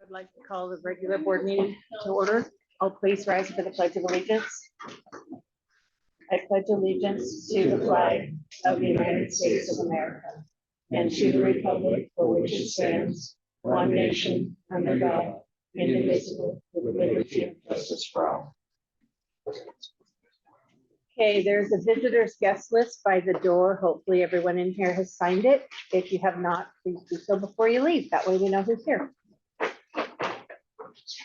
I'd like to call the regular board meeting to order. I'll please rise for the Pledge of Allegiance. I pledge allegiance to the flag of the United States of America and to the republic for which it stands, one nation, under God, indivisible, with liberty and justice for all. Okay, there's a visitor's guest list by the door. Hopefully everyone in here has signed it. If you have not, please do so before you leave. That way we know who's here.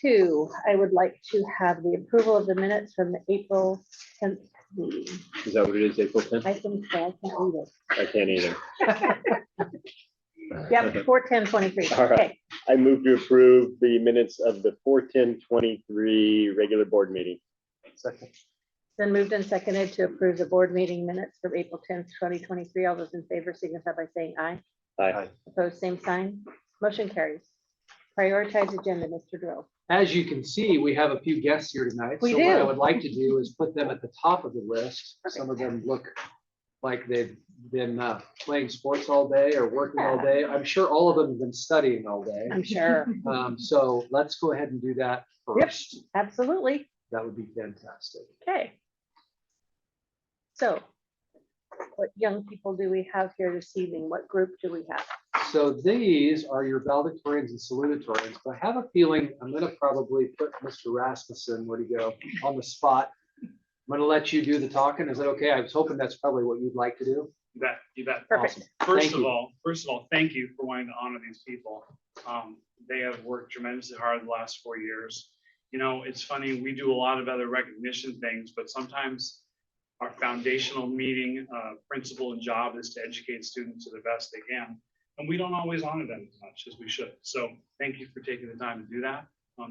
2, I would like to have the approval of the minutes from the April 10th meeting. Is that what it is, April 10th? I think so. I can't read it. I can't either. Yep, 4/10/23. All right. Okay, I move to approve the minutes of the 4/10/23 regular board meeting. Second. then moved and seconded to approve the board meeting minutes from April 10th, 2023. All those in favor signify by saying aye. Aye. Opposed, same sign. Motion carries. Prioritize agenda, Mr. Drill. As you can see, we have a few guests here tonight. We So what I do. would like to do is put them at the top of the list. Some of them look like they've been playing sports all day or working all day. I'm sure all of them have been studying all day. I'm sure. So let's go ahead and do that Yep. first. Absolutely. That would be fantastic. Okay. So what young people do we have here this evening? What group do we have? So these are your valedictorians and salutatorians, but I have a feeling I'm going to probably put Mr. Rasmussen, where'd he go, on the spot. I'm going to let you do the talking. Is that okay? I was hoping that's probably what you'd like to do. You bet. You bet. Perfect. Awesome. First Thank of you. all, thank you for wanting to honor these people. They have worked tremendously hard the last 4 years. You know, it's funny, we do a lot of other recognition things, but sometimes our foundational meeting principle and job is to educate students to the best they can. And we don't always honor them as much as we should. So thank you for taking the time to do that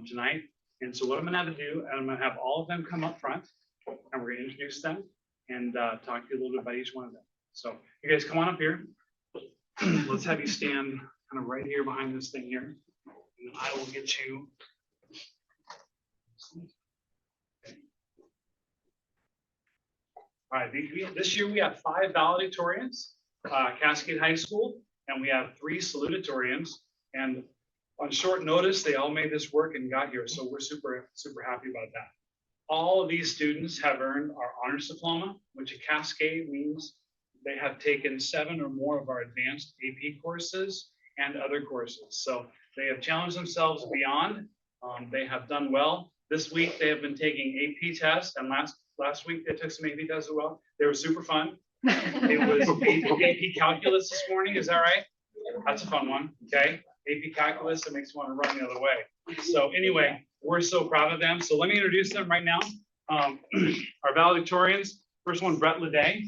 tonight. And so what I'm gonna have to do, I'm gonna have all of them come up front and we're gonna introduce them and talk to you a little bit about each one of them. So you guys come on up here. Let's have you stand kind of right here behind this thing here. And I will get you. All right, this year we have 5 valedictorians, Cascade High School, and we have 3 salutatorians. And on short notice, they all made this work and got here. So we're super, super happy about that. All of these students have earned our honors diploma, which at Cascade means they have taken 7 or more of our advanced AP courses and other courses. So they have challenged themselves beyond. They have done well. This week they have been taking AP tests, and last week they took some AP tests as well. They were super fun. It was AP calculus this morning. Is that right? That's a fun one. Okay. AP calculus, it makes you want to run the other way. So anyway, we're so proud of them. So let me introduce them right now. Our valedictorians. First one, Brett Leday.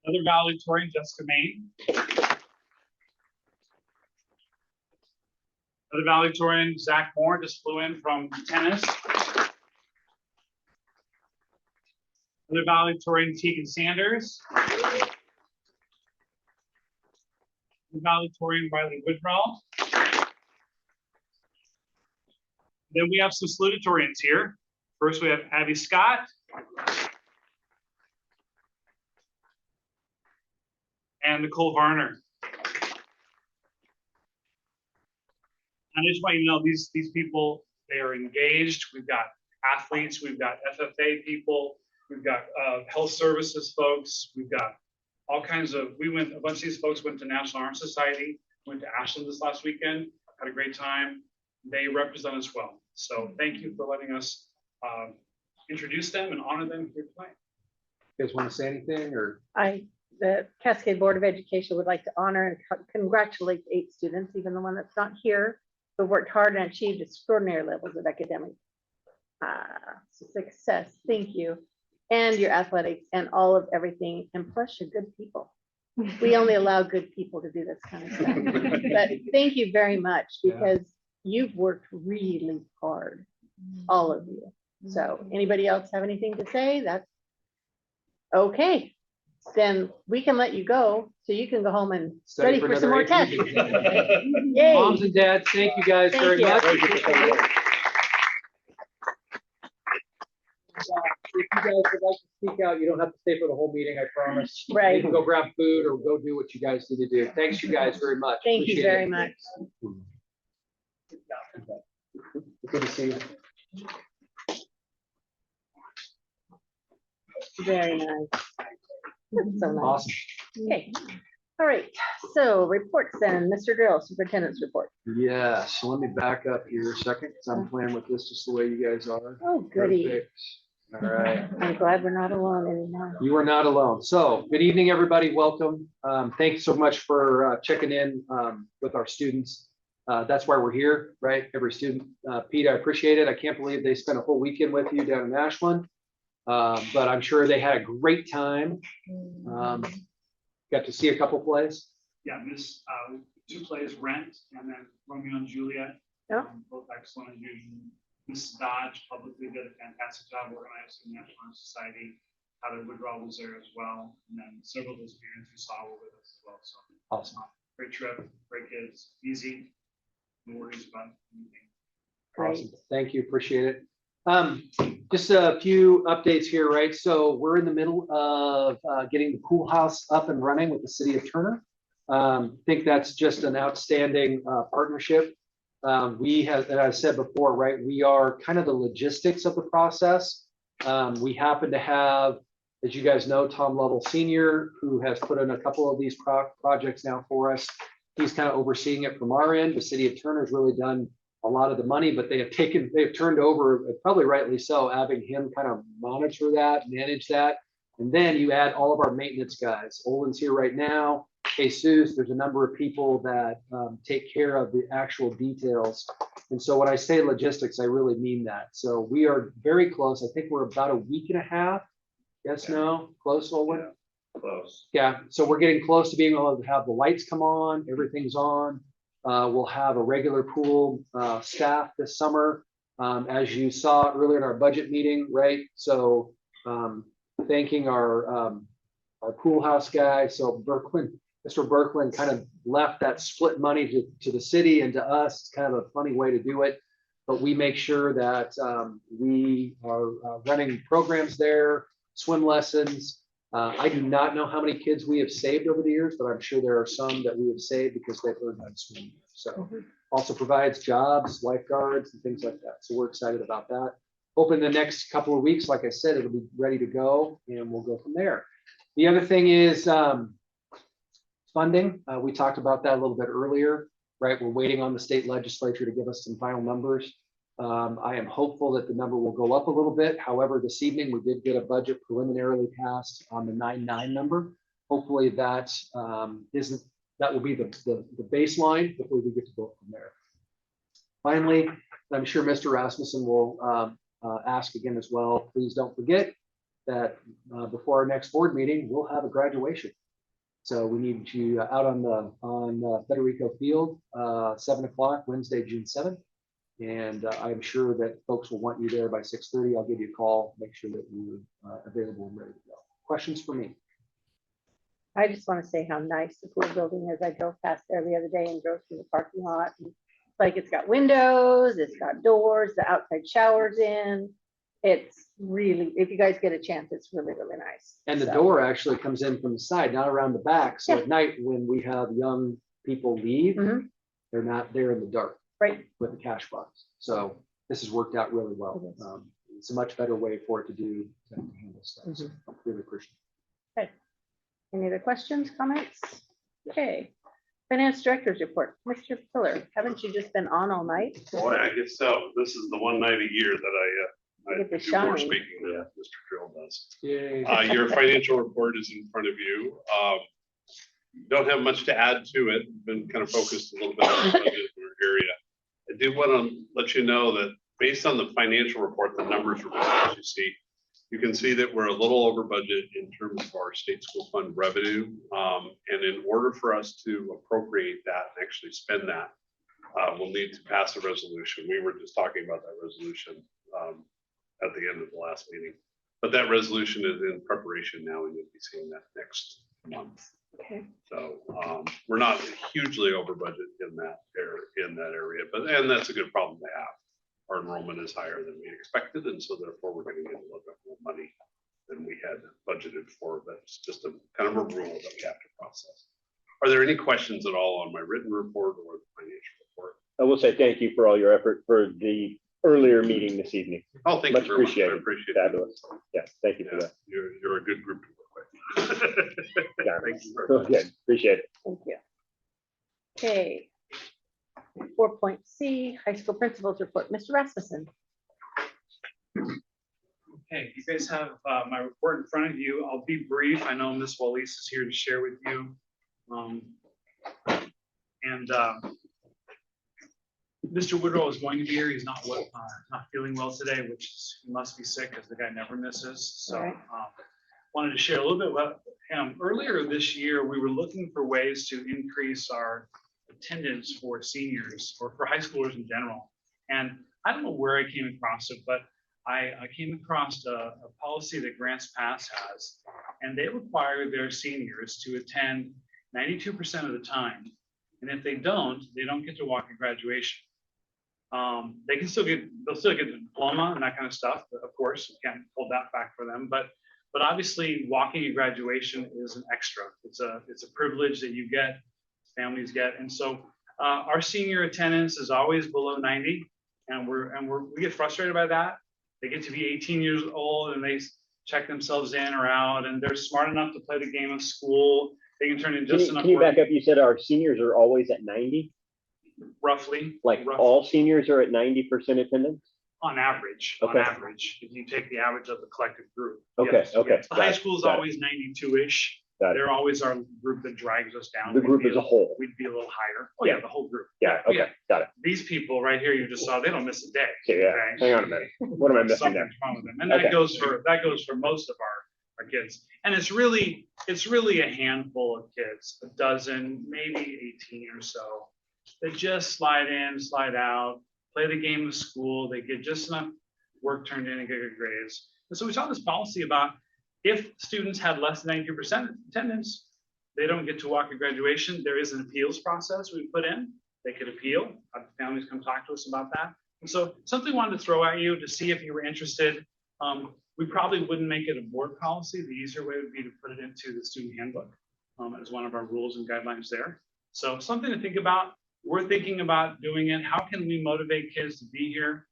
Another valedictorian, Jessica Main. Another valedictorian, Zach Moore, just flew in from tennis. Another valedictorian, Tegan Sanders. Another valedictorian, Riley Woodrow. Then we have some salutatorians here. First, we have Abby Scott. And Nicole Varner. And I just want you to know these people, they are engaged. We've got athletes, we've got FFA people, we've got health services folks, we've got all kinds of, a bunch of these folks went to National Honor Society, went to Ashland this last weekend, had a great time. They represent us well. So thank you for letting us introduce them and honor them here tonight. You guys want to say anything or? The Cascade Board of Education would like to honor and congratulate 8 students, even the one that's not here, who worked hard and achieved extraordinary levels of academic success. Thank you. And your athletics and all of everything. And plus you're good people. We only allow good people to do this kind of stuff. But thank you very much because you've worked really hard, all of you. So anybody else have anything to say? That's okay. Then we can let you go so you can go home and study for some more tests. Yay. Moms and dads, thank you guys very much. If you guys would like to speak out, you don't have to stay for the whole meeting, I promise. Right. You can go grab food or go do what you guys need to do. Thanks, you guys, very much. Thank you Appreciate very it. much. Good to see you. Very nice. That's so nice. Awesome. Okay. All right. So reports then, Mr. Drill, superintendent's report. Yes, so let me back up here a second, because I'm playing with this just the way you guys are. Oh, goody. Perfect. All right. I'm glad we're not alone anymore. You are not alone. So good evening, everybody. Welcome. Thanks so much for checking in with our students. That's why we're here, right? Every student. Pete, I appreciate it. I can't believe they spent a whole weekend with you down in Ashland. But I'm sure they had a great time. Got to see a couple plays. Yeah, this, 2 plays, Rent and then Romeo and Juliet. Yeah. Both excellent as usual. Mrs. Dodge publicly did a fantastic job organizing the National Honor Society. Heather Woodrow was there as well. And then several of those parents we saw were with us as well. So Awesome. great trip, great kids, easy, no worries about anything. Awesome. Thank you. Appreciate it. Just a few updates here, right? So we're in the middle of getting the pool house up and running with the city of Turner. Think that's just an outstanding partnership. We have, as I said before, right, we are kind of the logistics of the process. We happen to have, as you guys know, Tom Lovell Sr., who has put in a couple of these projects now for us. He's kind of overseeing it from our end. The city of Turner has really done a lot of the money, but they've turned over, probably rightly so, having him kind of monitor that, manage that. And then you add all of our maintenance guys. Olin's here right now. Jesus, there's a number of people that take care of the actual details. And so when I say logistics, I really mean that. So we are very close. I think we're about a week and a half. Yes, no, close, Olin? Yeah, close. Yeah, so we're getting close to being able to have the lights come on, everything's on. We'll have a regular pool staff this summer, as you saw earlier in our budget meeting, right? So thanking our pool house guy. So Mr. Berkland kind of left that split money to the city and to us. It's kind of a funny way to do it, but we make sure that we are running programs there, swim lessons. I do not know how many kids we have saved over the years, but I'm sure there are some that we have saved because they've learned how to swim. So also provides jobs, lifeguards, and things like that. So we're excited about that. Hoping the next couple of weeks, like I said, it'll be ready to go and we'll go from there. The other thing is funding. We talked about that a little bit earlier, right? We're waiting on the state legislature to give us some final numbers. I am hopeful that the number will go up a little bit. However, this evening we did get a budget preliminarily passed on the 9.9 number. Hopefully that will be the baseline before we get to go from there. Finally, I'm sure Mr. Rasmussen will ask again as well. Please don't forget that before our next board meeting, we'll have a graduation. So we need you out on Federico Field, 7 o'clock, Wednesday, June 7th. And I'm sure that folks will want you there by 6:30. I'll give you a call, make sure that you're available and ready to go. Questions for me? I just want to say how nice the pool building is. I drove past there the other day and drove through the parking lot. And like it's got windows, it's got doors, the outside showers in. It's really, if you guys get a chance, it's really, really nice. And the So, door actually comes in from the side, not around the back. So Yeah. at night when we have young people leave, Mhm. they're not there in the dark Right. with the cash box. So this has worked out really well. It is. It's a much better way for it to do to handle stuff. So I really appreciate it. Any other questions, comments? Okay. Finance director's report. Mr. Pillar, haven't you just been on all night? Boy, I guess so. This is the one night a year that I You get to do more shine. speaking than Mr. Drill does. Yay. Your financial report is in front of you. Don't have much to add to it. Been kind of focused a little bit on the budget area. I do want to let you know that based on the financial report, the numbers as you see, you can see that we're a little over budget in terms of our state school fund revenue. And in order for us to appropriate that and actually spend that, we'll need to pass a resolution. We were just talking about that resolution at the end of the last meeting. But that resolution is in preparation now, and you'll be seeing that next month. Okay. So we're not hugely over budget in that area, and that's a good problem to have. our enrollment is higher than we expected, and so therefore we're going to get a little bit more money than we had budgeted for. That's just a kind of a rule that we have to process. Are there any questions at all on my written report or the financial report? I will say thank you for all your effort for the earlier meeting this evening. Oh, thank Much you very much. I appreciated. appreciate it. Fabulous. Yeah, thank you for Yeah, that. you're a good group to work with. Yeah, Thank you very much. okay, appreciate it. Thank you. Okay. 4.C, high school principals report. Mr. Rasmussen. Okay, you guys have my report in front of you. I'll be brief. I know Ms. Wallace is here to share with you. Mr. Woodrow is going to be here. He's not feeling well today, which is, he must be sick because the guy never misses. So Right. Wanted to share a little bit about him. Earlier this year, we were looking for ways to increase our attendance for seniors or for high schoolers in general. And I don't know where I came across it, but I came across a policy that Grants Pass has, and they require their seniors to attend 92% of the time. And if they don't get to walk at graduation. They'll still get a diploma and that kind of stuff. But of course, you can't hold that back for them. But obviously, walking at graduation is an extra. It's a privilege that you get, families get, and so our senior attendance is always below 90, and we get frustrated by that. They get to be 18 years old and they check themselves in or out, and they're smart enough to play the game of school. They can turn in just enough. Can you work. back up? You said our seniors are always at 90? Roughly. All seniors are at 90% attendance? On average, Okay. if you take the average of the collective group. Okay, Yes, okay, yes. The high got it, school is got it. always 92-ish. Got it. They're always our group that drags us down. The We'd group be as a whole. We'd be a little higher. Oh yeah, Yeah. the whole group. Yeah, okay, got it. These people right here you just saw, they don't miss a day. Okay, yeah, Okay. hang on a minute. What am I missing there? Something's wrong with them. And Okay. that goes for most of our kids. And it's really a handful of kids, a dozen, maybe 18 or so, that just slide in, slide out, play the game of school. They get just enough work turned in and get good grades. And so we saw this policy about if students had less than 90% attendance, they don't get to walk at graduation. There is an appeals process we put in. They could appeal. Have families come talk to us about that. And so something we wanted to throw at you to see if you were interested. We probably wouldn't make it a board policy. The easier way would be to put it into the student handbook as one of our rules and guidelines there. So something to think about. We're thinking about doing it. How can we motivate kids to be here?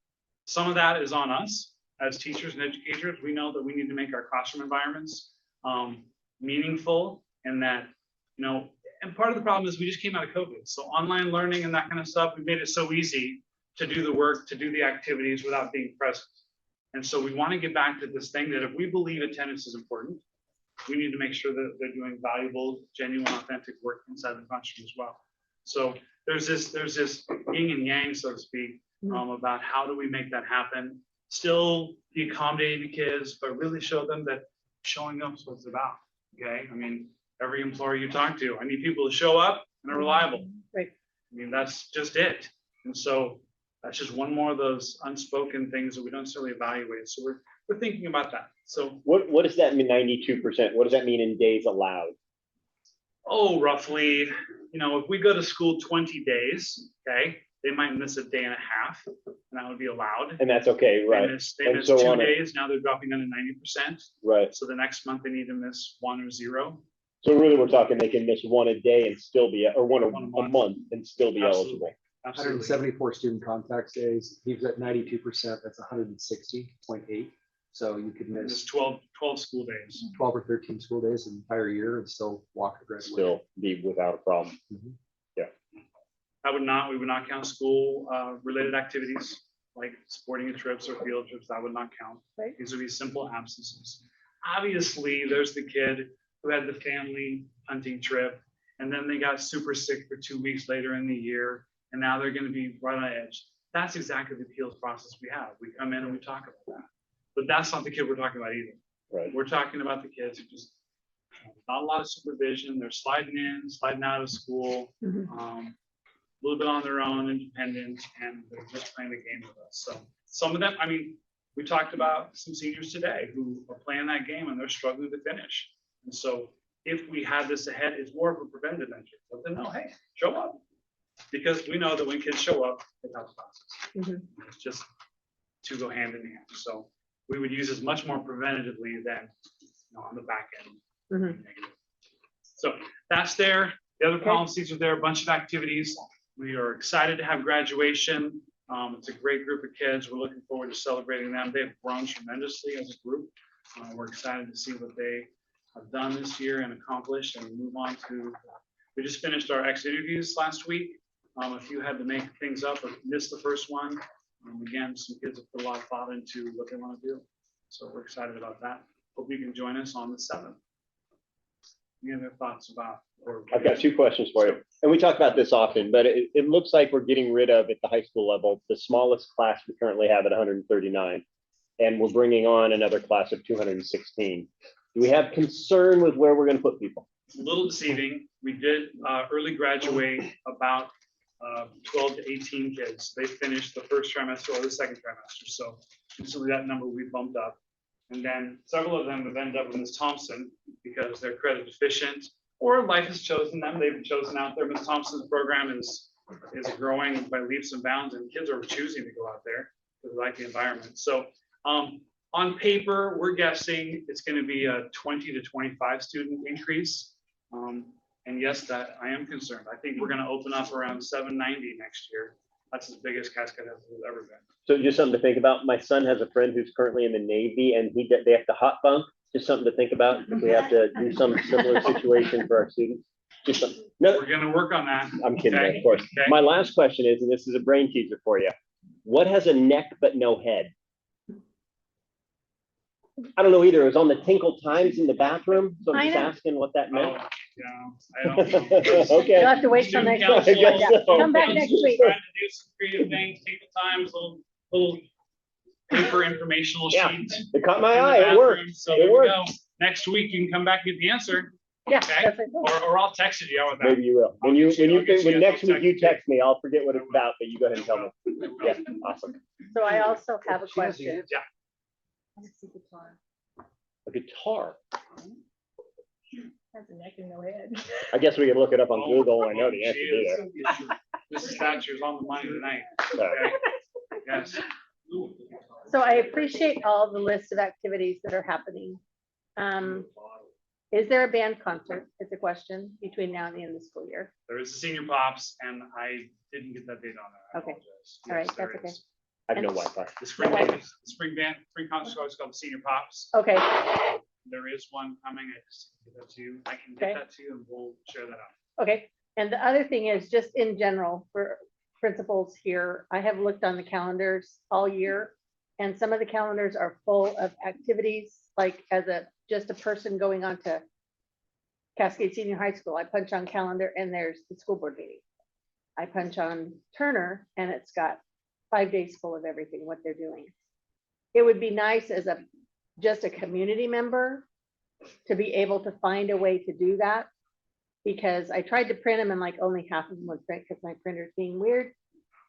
Some of that is on us as teachers and educators. We know that we need to make our classroom environments meaningful, and that, and part of the problem is we just came out of COVID. So online learning and that kind of stuff, we made it so easy to do the work, to do the activities without being present. And so we want to get back to this thing that if we believe attendance is important, we need to make sure that they're doing valuable, genuine, authentic work inside the classroom as well. So there's this yin and yang, so to speak, about how do we make that happen, still be accommodating to kids, but really show them that showing up is what it's about. Okay. I mean, every employer you talk to, I need people to show up and are reliable. Right. I mean, that's just it. And so that's just one more of those unspoken things that we don't necessarily evaluate. So we're thinking about that. So What does that mean, 92%? What does that mean in days allowed? oh, roughly, if we go to school 20 days, okay, they might miss a day and a half, and that would be allowed. And that's okay, right? They miss And so 2 on days, now they're dropping under 90%. Right. So the next month they need to miss 1 or 0. So really, we're talking they can miss one a day and still be, or one a month and still be Absolutely. eligible. Absolutely. 174 student contact days. He was at 92%. That's 160.8. So you could It's miss 12 school days. 12 or 13 school days an entire year and still walk the graduation. Still be without a problem. We would not count school related activities like sporting trips or field trips. That would not count. Right. These would be simple absences. Obviously, there's the kid who had the family hunting trip, and then they got super sick for 2 weeks later in the year, and now they're going to be right on edge. That's exactly the appeals process we have. We come in and we talk about that. But that's not the kid we're talking about either. Right. We're talking about the kids who just not a lot of supervision. They're sliding in, sliding out of school, a little bit on their own, independent, and they're just playing the game with us. So some of them, we talked about some seniors today who are playing that game and they're struggling to finish. And so if we had this ahead, it's more of a preventative measure. Let them know, hey, show up. Because we know that when kids show up, it helps classes. It's just to go hand in hand. So we would use this much more preventatively than on the back end. Mhm. So that's there. The other Okay. policies are there, a bunch of activities. We are excited to have graduation. It's a great group of kids. We're looking forward to celebrating them. They've grown tremendously as a group. We're excited to see what they have done this year and accomplished and move on to, we just finished our exit interviews last week. A few had to make things up or missed the first one. Again, some kids have put a lot of thought into what they want to do. So we're excited about that. Hope you can join us on the 7th. Any other thoughts about? I've got 2 questions for you. And we talk about this often, but it looks like we're getting rid of, at the high school level, the smallest class we currently have at 139. And we're bringing on another class of 216. Do we have concern with where we're going to put people? It's a little deceiving. We did early graduate about 12 to 18 kids. They finished the first trimester or the second trimester. So recently that number we bumped up. And then several of them have ended up with Ms. Thompson because they're credit deficient or life has chosen them. They've chosen out there. Ms. Thompson's program is growing by leaps and bounds, and kids are choosing to go out there because they like the environment. So on paper, we're guessing it's going to be a 20 to 25 student increase. And yes, that I am concerned. I think we're going to open up around 790 next year. That's as big as Cascade has ever been. So just something to think about. My son has a friend who's currently in the Navy, and they have to hot bunk. Just something to think about if we have to do some similar situation for our students. Just something. No, We're going to work on that. I'm kidding, Okay. of course. Okay. My last question is, and this is a brain teaser for you. What has a neck but no head? I don't know either. It was on the Tinkle Times in the bathroom. So I'm I just know. asking what that meant. Oh, yeah, I don't know. Okay. You'll have to wait till Student next week. council, I guess so. Come back next week. Trying to do some creative things, take the time, little paper informational Yeah. sheet. It caught my in the eye. It bathroom. worked. So It there we worked. go. Next week you can come back and get the answer, Yeah. Okay. that's it. or I'll text it to you. How about that? Maybe you will. When I'll you get you- I'll get you when a next week text. you text me, I'll forget what it's about, but you go ahead and tell me. Yeah, awesome. So I also have a She has the question. answer. A guitar. Has a neck and no head. I guess we can look it up on Oh, Google. I know the she answer to is. Mrs. Thatcher's on the money tonight. that. Okay. Yes. So I appreciate all the list of activities that are happening. Is there a band concert? It's a question between now and the end of the school year. There is a senior pops, and I didn't get that date on there. I Okay. apologize. All right, Yes, there that's okay. is. I have no Wi-Fi. The spring Okay. band, spring concert is called the Senior Pops. Okay, There is one coming. I just give that to you. I can Okay. get that to you and we'll share that out. okay. And the other thing is just in general for principals here, I have looked on the calendars all year. And some of the calendars are full of activities, like as just a person going on to Cascade Senior High School, I punch on calendar and there's the school board meeting. I punch on Turner and it's got 5 days full of everything, what they're doing. It would be nice as just a community member to be able to find a way to do that. Because I tried to print them and like only half of them would print because my printer's being weird.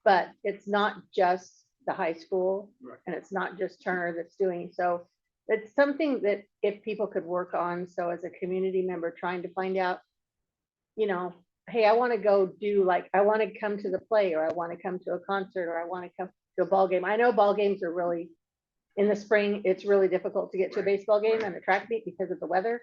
But it's not just the high school Right. and it's not just Turner that's doing. So it's something that if people could work on. So as a community member trying to find out, hey, I want to go do I want to come to the play, or I want to come to a concert, or I want to come to a ball game. I know ball games are really, in the spring, it's really difficult to get to a baseball game and a track meet because of the weather,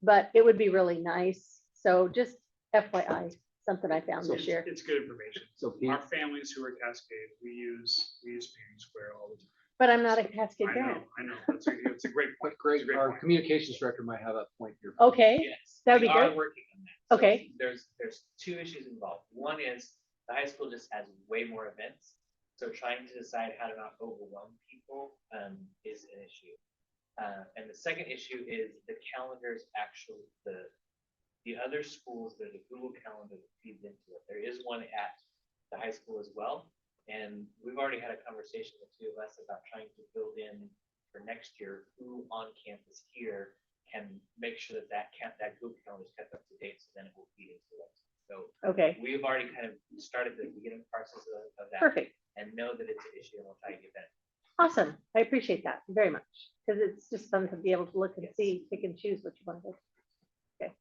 but it would be really nice. So just FYI, something I found this year. It's good information. So Pete, Our families who are Cascade, we use Painting Square all the time. But I'm not a Cascade I parent. know. It's a great point. but Greg, It's a great our point. communications director might have a point here. Okay, Yes. That would be we are good. working on that. So Okay. There's 2 issues involved. One is the high school just has way more events. So trying to decide how to not overwhelm people is an issue. And the second issue is the calendars actually, the other schools, there's a Google calendar that feeds into it. There is one at the high school as well. And we've already had a conversation with 2 of us about trying to build in for next year who on campus here can make sure that Google calendar is kept up to date, so then it will feed into it. So okay, we've already kind of started the beginning process of that. perfect. And know that it's an issue, and we'll try to get that. Awesome. I appreciate that very much because it's just fun to be able to look and Yes. see, pick and choose what you want to do. Okay.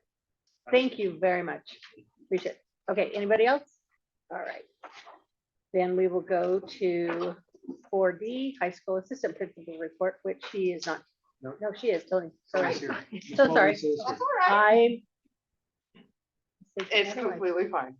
Thank you very much. Appreciate it. Okay, anybody else? All right. Then we will go to 4D, high school assistant principal report, which she is not. No. No, she is, Tony. Sorry. Yes, here. So sorry. Yes, here. That's all right. It's I. completely fine.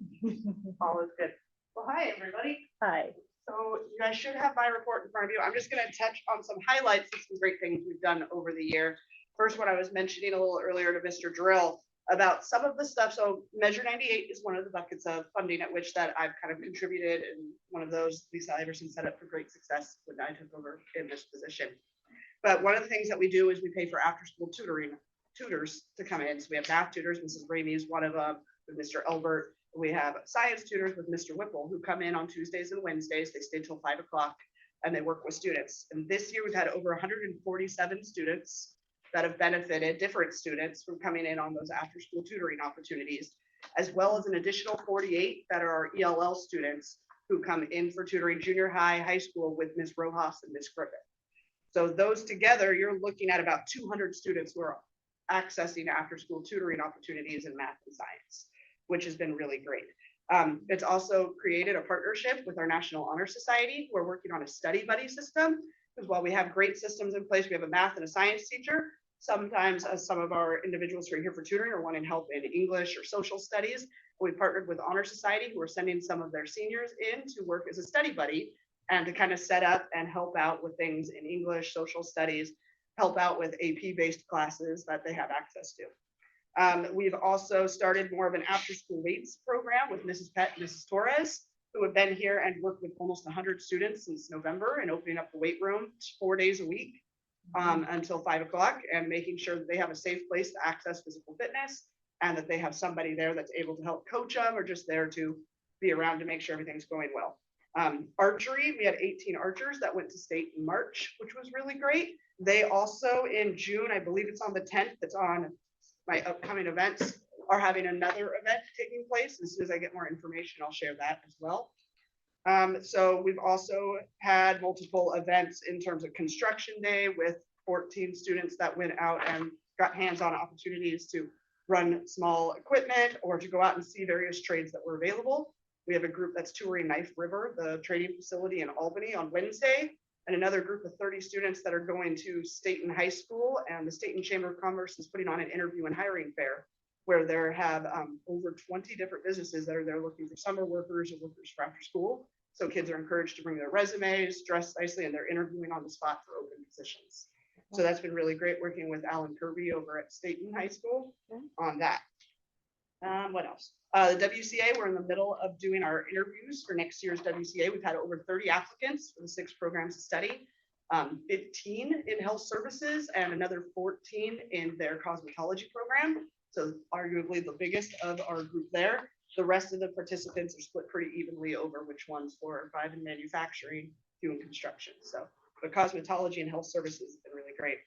All is good. Well, hi, everybody. Hi. So you guys should have my report in front of you. I'm just gonna touch on some highlights of some great things we've done over the year. First, what I was mentioning a little earlier to Mr. Drill about some of the stuff. So Measure 98 is one of the buckets of funding at which that I've kind of contributed, and one of those Lisa Iverson set up for great success when I took over in this position. But one of the things that we do is we pay for after-school tutors to come in. So we have math tutors. Mrs. Ramey is one of them, with Mr. Elbert. We have science tutors with Mr. Whipple, who come in on Tuesdays and Wednesdays. They stay till 5 o'clock and they work with students. And this year we've had over 147 students that have benefited, different students from coming in on those after-school tutoring opportunities, as well as an additional 48 that are our ELL students who come in for tutoring junior high, high school with Ms. Rojas and Ms. Griffith. So those together, you're looking at about 200 students who are accessing after-school tutoring opportunities in math and science, which has been really great. It's also created a partnership with our National Honor Society. We're working on a study buddy system, because while we have great systems in place, we have a math and a science teacher. Sometimes some of our individuals who are here for tutoring are wanting help in English or social studies. We partnered with Honor Society, who are sending some of their seniors in to work as a study buddy and to kind of set up and help out with things in English, social studies, help out with AP-based classes that they have access to. We've also started more of an after-school weights program with Mrs. Pett and Mrs. Torres, who have been here and worked with almost 100 students since November and opening up the weight room 4 days a week until 5 o'clock, and making sure that they have a safe place to access physical fitness and that they have somebody there that's able to help coach them or just there to be around to make sure everything's going well. Archery, we had 18 archers that went to state in March, which was really great. They also in June, I believe it's on the 10th, that's on my upcoming events, are having another event taking place. As soon as I get more information, I'll share that as well. So we've also had multiple events in terms of construction day with 14 students that went out and got hands-on opportunities to run small equipment or to go out and see various trades that were available. We have a group that's touring Knife River, the trading facility in Albany, on Wednesday, and another group of 30 students that are going to Staten High School, and the Staten Chamber of Commerce is putting on an interview and hiring fair where they have over 20 different businesses that are there looking for summer workers or workers for after school. So kids are encouraged to bring their resumes, dress nicely, and they're interviewing on the spot for open positions. So that's been really great working with Alan Kirby over at Staten High School on that. What else? The WCA, we're in the middle of doing our interviews for next year's WCA. We've had over 30 applicants for the 6 programs to study, 15 in health services and another 14 in their cosmetology program. So arguably the biggest of our group there. The rest of the participants are split pretty evenly over which ones 4 or 5 in manufacturing, 2 in construction. So the cosmetology and health services have been really great.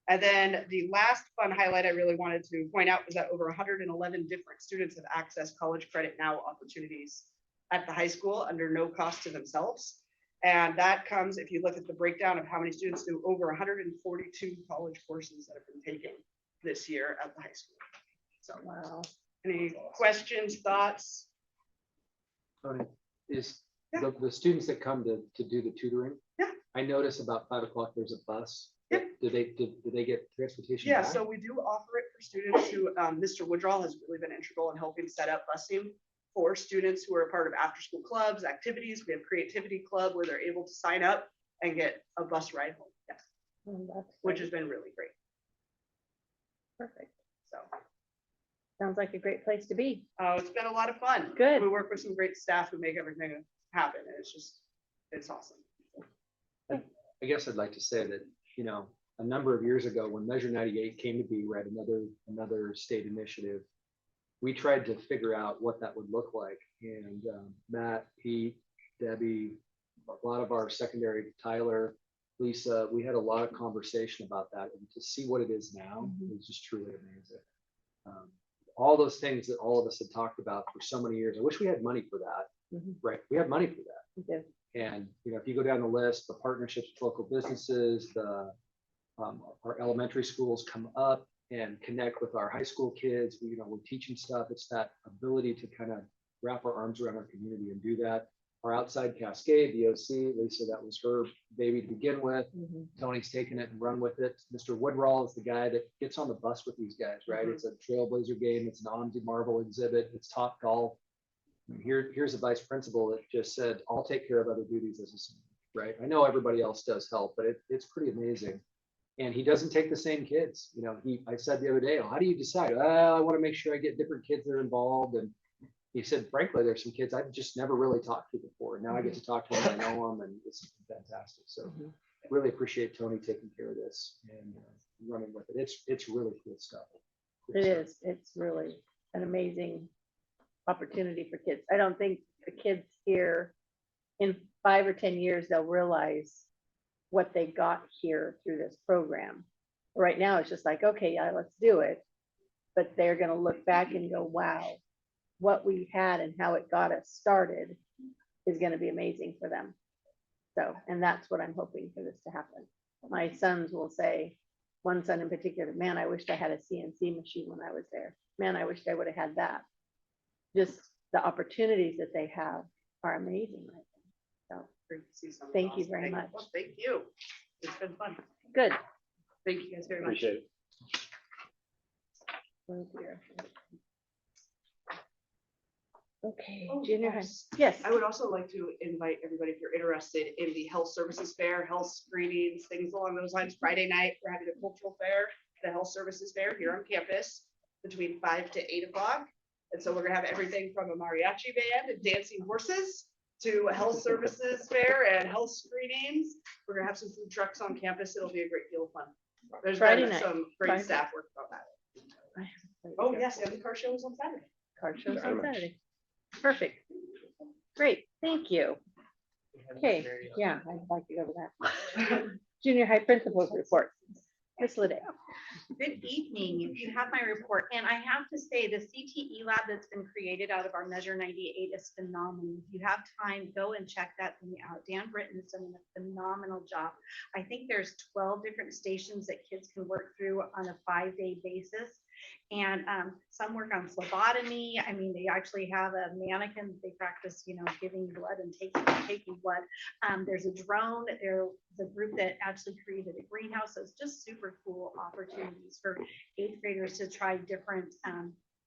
And then the last fun highlight I really wanted to point out was that over 111 different students have accessed College Credit Now opportunities at the high school under no cost to themselves. And that comes, if you look at the breakdown of how many students do, over 142 college courses that have been taken this year at the high school. So, Wow. any questions, thoughts? Tony, is the students that come to do the tutoring? Yeah. I notice about 5 o'clock, there's a bus. Yeah. Do they get transportation? Yeah, back? so we do offer it for students who, Mr. Woodrow has really been integral in helping set up busing for students who are a part of after school clubs, activities. We have Creativity Club where they're able to sign up and get a bus ride home. Yes, which has been really great. Perfect. So Sounds like a great place to be. it's been a lot of fun. Good. We work with some great staff who make everything happen. And it's awesome. I guess I'd like to say that, you know, a number of years ago when Measure 98 came to be, right, another state initiative, we tried to figure out what that would look like. And Matt, Pete, Debbie, a lot of our secondary, Tyler, Lisa, we had a lot of conversation about that. And to see what it is now is just truly amazing. All those things that all of us had talked about for so many years. I wish we had money for that, right? We have money for that. We do. And, you know, if you go down the list, the partnerships with local businesses, our elementary schools come up and connect with our high school kids. We're teaching stuff. It's that ability to kind of wrap our arms around our community and do that. our outside Cascade, the OC, Lisa, that was her baby to begin with. Mhm. Tony's taken it and run with it. Mr. Woodrow is the guy that gets on the bus with these guys, right? It's a Trailblazer game. It's an Omni Marvel exhibit. It's Top Golf. Here's a vice principal that just said, I'll take care of other duties as a senior, right? I know everybody else does help, but it's pretty amazing. And he doesn't take the same kids. You know, I said the other day, oh, how do you decide? I want to make sure I get different kids that are involved. And he said, frankly, there's some kids I've just never really talked to before. Now I get to talk to them, I know them, and it's fantastic. So really appreciate Tony taking care of this and running with it. It's really cool stuff. It is. It's really an amazing opportunity for kids. I don't think the kids here in 5 or 10 years, they'll realize what they got here through this program. Right now, it's just like, okay, yeah, let's do it. But they're going to look back and go, wow, what we had and how it got us started is going to be amazing for them. So, and that's what I'm hoping for this to happen. My sons will say, one son in particular, man, I wished I had a CNC machine when I was there. Man, I wished I would have had that. Just the opportunities that they have are amazing right now. So Great to see some. Thank you very much. Well, thank you. It's been fun. good. Thank you guys very much. Appreciate it. Oh, dear. Okay, Oh, junior high. yes. Yes. I would also like to invite everybody, if you're interested in the health services fair, health screenings, things along those lines. Friday night, we're having a cultural fair, the health services fair here on campus between 5 to 8 o'clock. And so we're gonna have everything from a mariachi band and dancing horses to a health services fair and health screenings. We're gonna have some food trucks on campus. It'll be a great deal of fun. There's Friday been night. some great Friday. staff work on that. I haven't played Oh, yet. yes, and the car show is on Saturday. Card shows Very on much. Saturday. Perfect. Great, thank you. Okay, yeah, I'd like to go to that. Junior high principals report. Miss Liddell. Good evening. You have my report, and I have to say the CTE lab that's been created out of our Measure 98 is phenomenal. If you have time, go and check that thing out. Dan Britton is doing a phenomenal job. I think there's 12 different stations that kids can work through on a 5-day basis. And some work on phlebotomy. I mean, they actually have a mannequin. They practice, giving blood and taking blood. There's a drone. There's a group that actually created a greenhouse. So it's just super cool opportunities for 8th graders to try different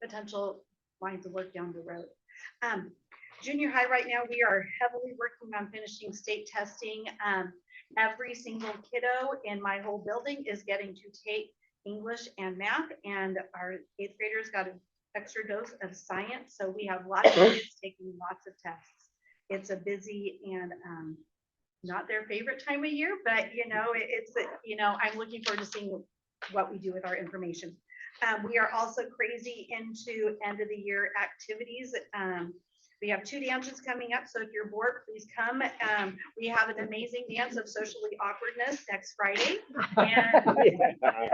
potential lines of work down the road. Junior high right now, we are heavily working on finishing state testing. Every single kiddo in my whole building is getting to take English and math, and our 8th graders got an extra dose of science. So we have lots of kids taking lots of tests. It's a busy and not their favorite time of year, but I'm looking forward to seeing what we do with our information. We are also crazy into end of the year activities. We have 2 dances coming up, so if you're bored, please come. We have an amazing dance of socially awkwardness next Friday. And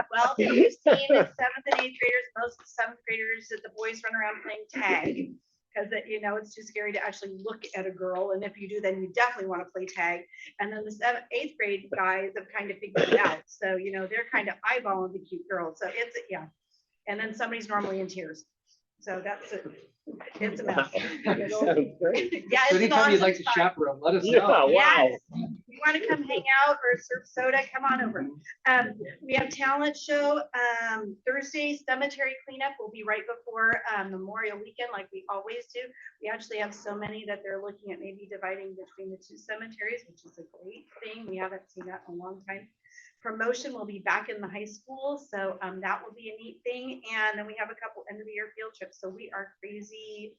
well, if you've seen the 7th and 8th graders, most of the 7th graders, the boys run around playing tag because it's too scary to actually look at a girl. And if you do, then you definitely want to play tag. And then the 7th, 8th grade guys have kind of figured it out. So, they're kind of eyeballing the cute girls. So it's, yeah. And then somebody's normally in tears. So that's it. It's a mess. Sounds great. Yeah, So it's an anytime you'd awesome like to spot. chaperone, let us Yeah, know. wow. Yes. If you want to come hang out or serve soda, come on over. We have talent show Thursday. Cemetery cleanup will be right before Memorial Weekend, like we always do. We actually have so many that they're looking at maybe dividing between the 2 cemeteries, which is a great thing. We haven't seen that in a long time. Promotion will be back in the high school, so that will be a neat thing. And then we have a couple end of the year field trips. So we are crazy.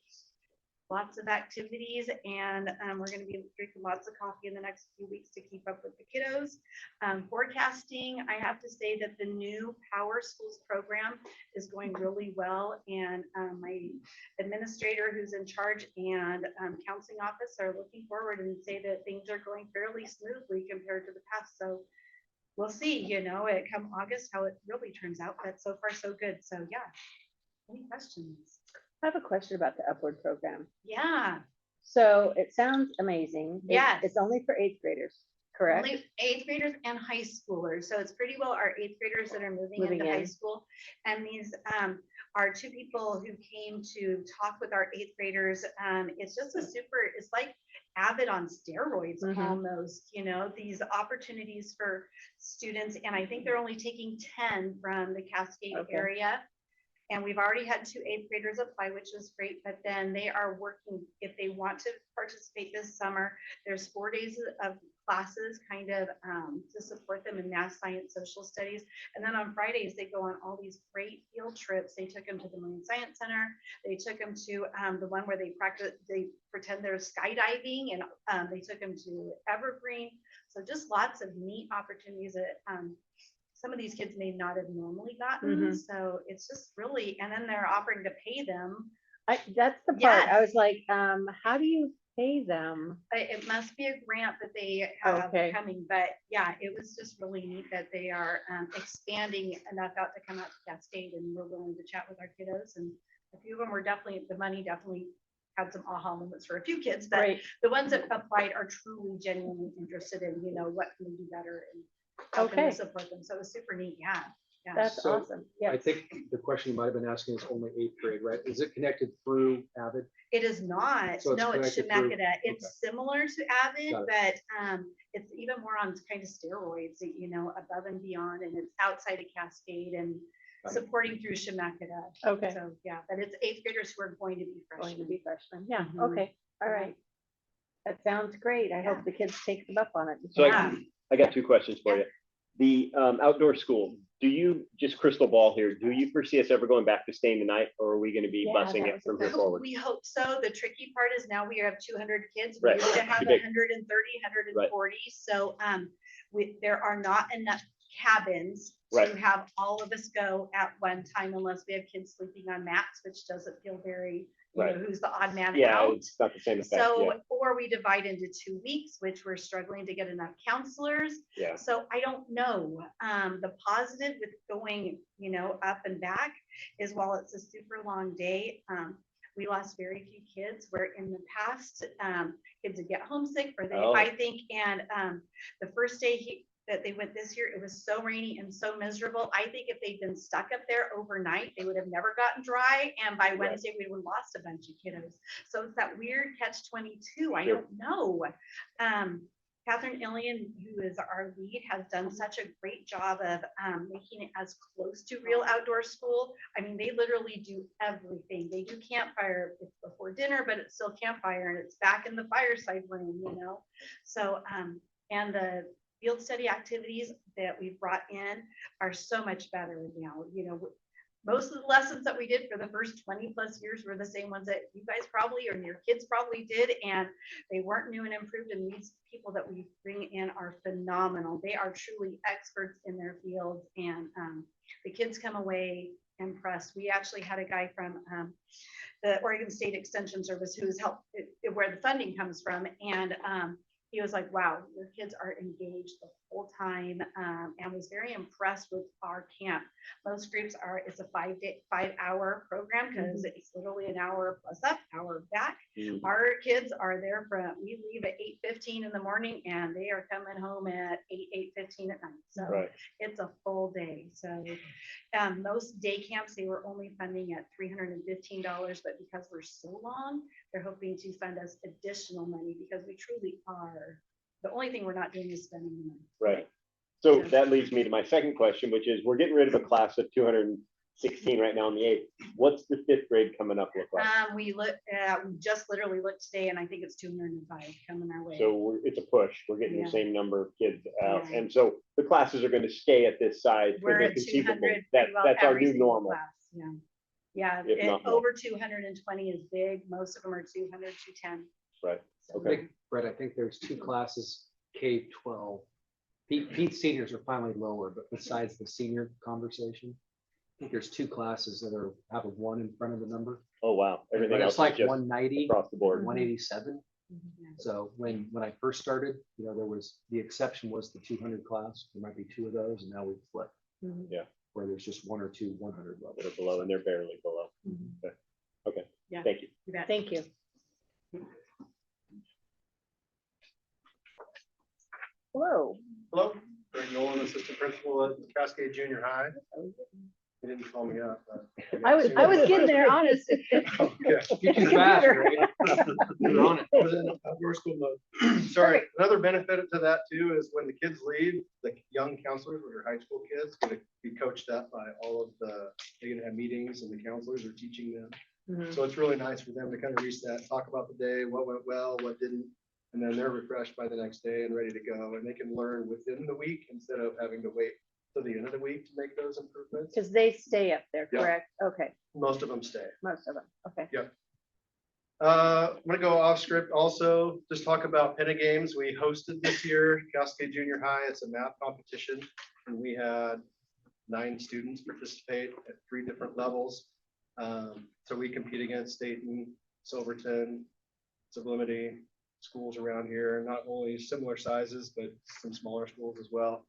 Lots of activities, and we're going to be drinking lots of coffee in the next few weeks to keep up with the kiddos. Forecasting, I have to say that the new Power Schools program is going really well, and my administrator who's in charge and counseling office are looking forward and say that things are going fairly smoothly compared to the past. So we'll see, it come August how it really turns out, but so far so good. So yeah, any questions? I have a question about the Upward program. Yeah. So it sounds amazing. Yes. It's only for 8th graders, correct? Only 8th graders and high schoolers. So it's pretty well our 8th graders that are moving Moving into high in. school. And these are 2 people who came to talk with our 8th graders. It's just it's like Avid on steroids Mhm. almost, these opportunities for students. And I think they're only taking 10 from the Cascade Okay. area. And we've already had 2 eighth graders apply, which is great, but then they are working, if they want to participate this summer, there's 4 days of classes kind of to support them in math, science, social studies. And then on Fridays, they go on all these great field trips. They took them to the Marine Science Center. They took them to the one where they pretend they're skydiving, and they took them to Evergreen. So just lots of neat opportunities that some of these kids may not have normally gotten. Mhm. So it's just really, and then they're offering to pay them. That's the part, I Yes. was like, how do you pay them? It must be a grant that they have Okay. coming, but yeah, it was just really neat that they are expanding enough out to come out to Cascade, and we're willing to chat with our kiddos. And a few of them were definitely, the money definitely had some aha moments for a few kids, but Great, the ones that applied are truly genuinely interested in, what can we do better and helping Okay. to support them. So it was super neat. Yeah. Yeah. that's So, awesome, yeah. I think the question you might have been asking is only 8th grade, right? Is it connected through Avid? It is not. So it's No, it's connected through- Shemeketa. It's similar to Avid, Got but it's even more on kind of steroids, above and beyond, and it's outside of Cascade and Got it. supporting through Shemeketa. Okay, So yeah, but it's 8th graders who are going to be going to freshmen. be freshmen, yeah, Mhm. okay, all right. That sounds great, I Yeah. hope the kids take them up on it. So Yeah. I got 2 questions for you. The outdoor school, do you, just crystal ball here, do you foresee us ever going back to staying the night, or are we gonna be Yeah, busing that it was from a here question. forward? We hope so. The tricky part is now we have 200 kids. We Right. used to have Too big. 130, 140. So there are not enough cabins to Right. have all of us go at one time unless we have kids sleeping on mats, which doesn't feel very, Right. who's the odd man Yeah, out. it's not the same effect, So, or we divide into 2 weeks, which we're struggling to get enough counselors. yeah. So I don't know. The positive with going, up and back is while it's a super long day, we lost very few kids where in the past, kids would get homesick or Oh. I think, and the first day that they went this year, it was so rainy and so miserable. I think if they'd been stuck up there overnight, they would have never gotten dry. And by Right. Wednesday, we would have lost a bunch of kiddos. So it's that weird catch-22. I Sure. don't know. Catherine Illian, who is our lead, has done such a great job of making it as close to real outdoor school. I mean, they literally do everything. They do campfire. It's before dinner, but it's still campfire, and it's back in the fireside room, So, and the field study activities that we've brought in are so much better now. Most of the lessons that we did for the first 20 plus years were the same ones that you guys probably or your kids probably did, and they weren't new and improved. And these people that we bring in are phenomenal. They are truly experts in their fields, and the kids come away impressed. We actually had a guy from the Oregon State Extension Service who's helped where the funding comes from, and he was like, wow, your kids are engaged the whole time, and was very impressed with our camp. Most groups it's a 5-hour program because it's literally an hour plus up, hour back. Mhm. Our kids are there we leave at 8:15 in the morning and they are coming home at 8:15 at night. So Right. it's a full day. So most day camps, they were only funding at $315, but because we're so long, they're hoping to fund us additional money because we truly are. The only thing we're not doing is spending the money. Right. So that leads me to my second question, which is we're getting rid of a class of 216 right now in the 8th. What's the 5th grade coming up look like? We just literally looked today, and I think it's 205 coming our way. So it's a push. We're getting Yeah. the same number of kids out. Yeah. And so the classes are going to stay at this size for We're the at conceivable. 200. That's our every new single normal. class. Yeah. Yeah. If not more. Over 220 is big. Most of them are 200, 210. Right. So, Okay. Brett, I think there's 2 classes, K-12. Pete's seniors are finally lower, but besides the senior conversation, I think there's 2 classes that have a 1 in front of the number. Oh, wow. Everything But else it's is like just 190 across the or board. 187. yeah. So when I first started, there was, the exception was the 200 class. There might be 2 of those, and now we've flipped. Mhm. Yeah. Where there's just 1 or 2 100 levels. That are below, and they're barely below. Mhm. Okay. Yeah. Thank you. You bet. Thank you. Hello. Hello, Greg Nolan, Assistant Principal at Cascade Junior High. He didn't call me up. but I was getting there, honest. Okay. You're too fast, right? You're on it. Put it in outdoor school mode. Sorry, another benefit to that too is when the kids leave, the young counselors, which are high school kids, gonna be coached up by all of they're gonna have meetings and the counselors are teaching them. Mhm. So it's really nice for them to kind of reset, talk about the day, what went well, what didn't. And then they're refreshed by the next day and ready to go. And they can learn within the week instead of having to wait till the end of the week to make those improvements. Because they stay up there, Yeah. correct? Okay, Most of them stay. most of them, okay. I'm gonna go off script also, just talk about Penna Games. We hosted this year, Cascade Junior High. It's a math competition. And we had 9 students participate at 3 different levels. So we compete against Dayton, Silverton, Sublimity, schools around here, not only similar sizes, but some smaller schools as well.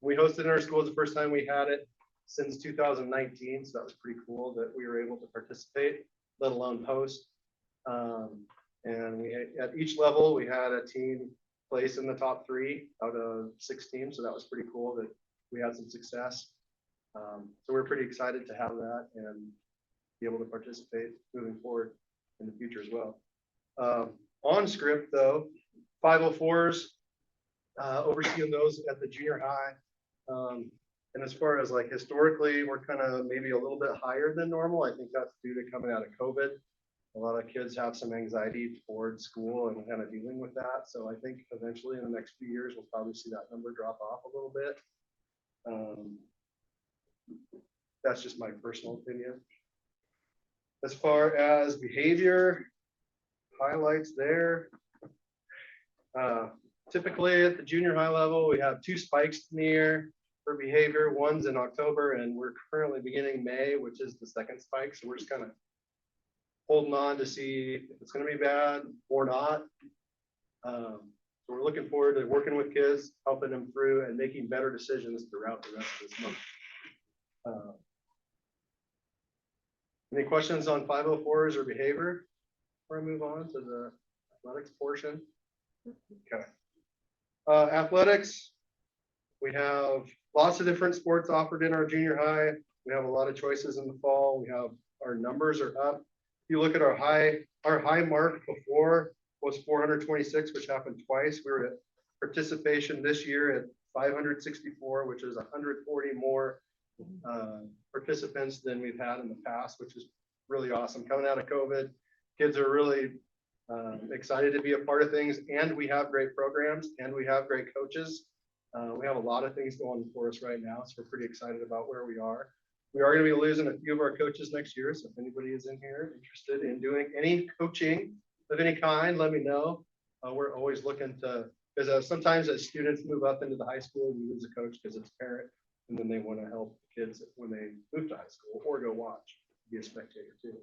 We hosted in our schools the first time we had it since 2019, so that was pretty cool that we were able to participate, let alone host. And we had, at each level, we had a team place in the top 3 out of 6 teams, so that was pretty cool that we had some success. So we're pretty excited to have that and be able to participate moving forward in the future as well. On script though, 504s, overseeing those at the junior high. And as far as like historically, we're kind of maybe a little bit higher than normal. I think that's due to coming out of COVID. A lot of kids have some anxiety towards school and kind of dealing with that. So I think eventually in the next few years, we'll probably see that number drop off a little bit. That's just my personal opinion. As far as behavior, highlights there. Typically at the junior high level, we have 2 spikes in the year for behavior. One's in October, and we're currently beginning May, which is the 2nd spike. So we're just kind of holding on to see if it's going to be bad or not. So we're looking forward to working with kids, helping them through and making better decisions throughout the rest of this month. Any questions on 504s or behavior before I move on to the athletics portion? Okay. Athletics, we have lots of different sports offered in our junior high. We have a lot of choices in the fall. We have our numbers are up. If you look at our high mark before was 426, which happened twice. We were at participation this year at 564, which is 140 more participants than we've had in the past, which is really awesome. Coming out of COVID, kids are really excited to be a part of things, and we have great programs and we have great coaches. We have a lot of things going for us right now, so we're pretty excited about where we are. We are going to be losing a few of our coaches next year, so if anybody is in here interested in doing any coaching of any kind, let me know. We're always looking to, because sometimes as students move up into the high school, we lose a coach because it's a parent, and then they want to help kids when they move to high school or go watch, be a spectator too.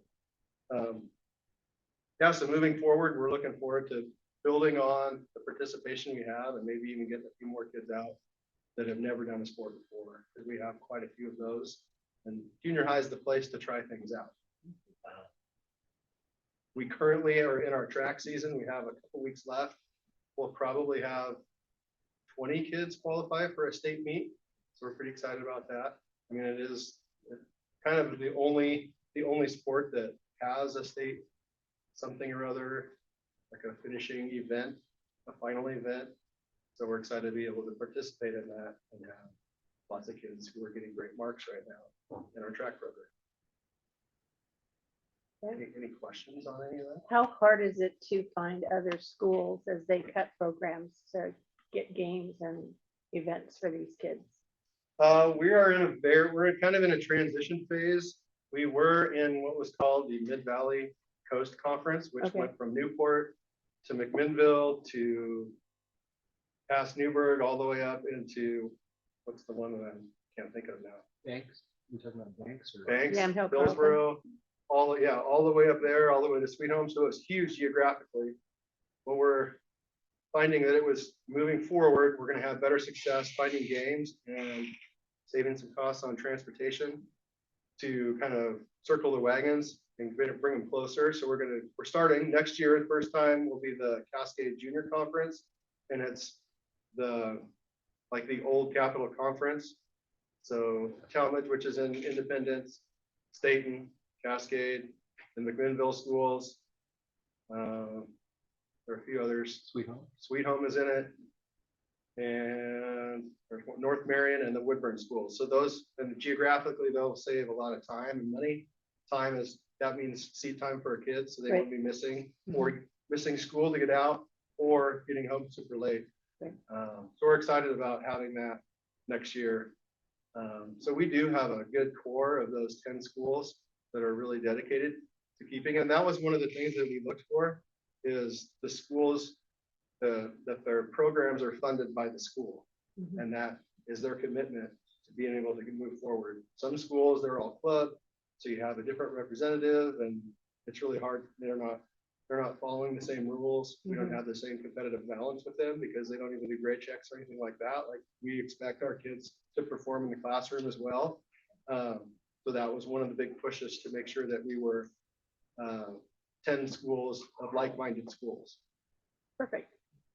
Yeah, so moving forward, we're looking forward to building on the participation we have and maybe even getting a few more kids out that have never done a sport before, because we have quite a few of those. And junior high is the place to try things out. We currently are in our track season. We have a couple weeks left. We'll probably have 20 kids qualify for a state meet. So we're pretty excited about that. I mean, it is kind of the only sport that has a state something or other, like a finishing event, a final event. So we're excited to be able to participate in that and have lots of kids who are getting great marks right now in our track program. Any questions on any of that? How hard is it to find other schools as they cut programs to get games and events for these kids? We're kind of in a transition phase. We were in what was called the Mid-Valley Coast Conference, which went from Newport to McMinnville to past Newburgh all the way up into, what's the one that I can't think of now? Banks. You talking about Banks or? Banks, Yamhill, Hillsborough, all the way up there, all the way to Sweet Home. So it's huge geographically. But we're finding that it was moving forward. We're going to have better success finding games and saving some costs on transportation to kind of circle the wagons and bring them closer. So we're starting next year. The first time will be the Cascade Junior Conference, and it's the old Capital Conference. So Talmadge, which is in Independence, Staten, Cascade, the McMinnville schools. There are a few others. Sweet home. Sweet Home is in it. And there's North Marion and the Woodburn schools. So those, and geographically, they'll save a lot of time and money. Time is, that means seat time for our kids, so they won't be missing, or missing school to get out, or getting home super late. Right. So we're excited about having that next year. So we do have a good core of those 10 schools that are really dedicated to keeping. And that was one of the things that we looked for, is the schools, that their programs are funded by the school. And that is their commitment to being able to move forward. Some schools, they're all club, so you have a different representative, and it's really hard. They're not following the same rules. We don't have the same competitive balance with them because they don't even do grade checks or anything like that. Like, we expect our kids to perform in the classroom as well. So that was one of the big pushes, to make sure that we were 10 schools of like-minded schools. Perfect.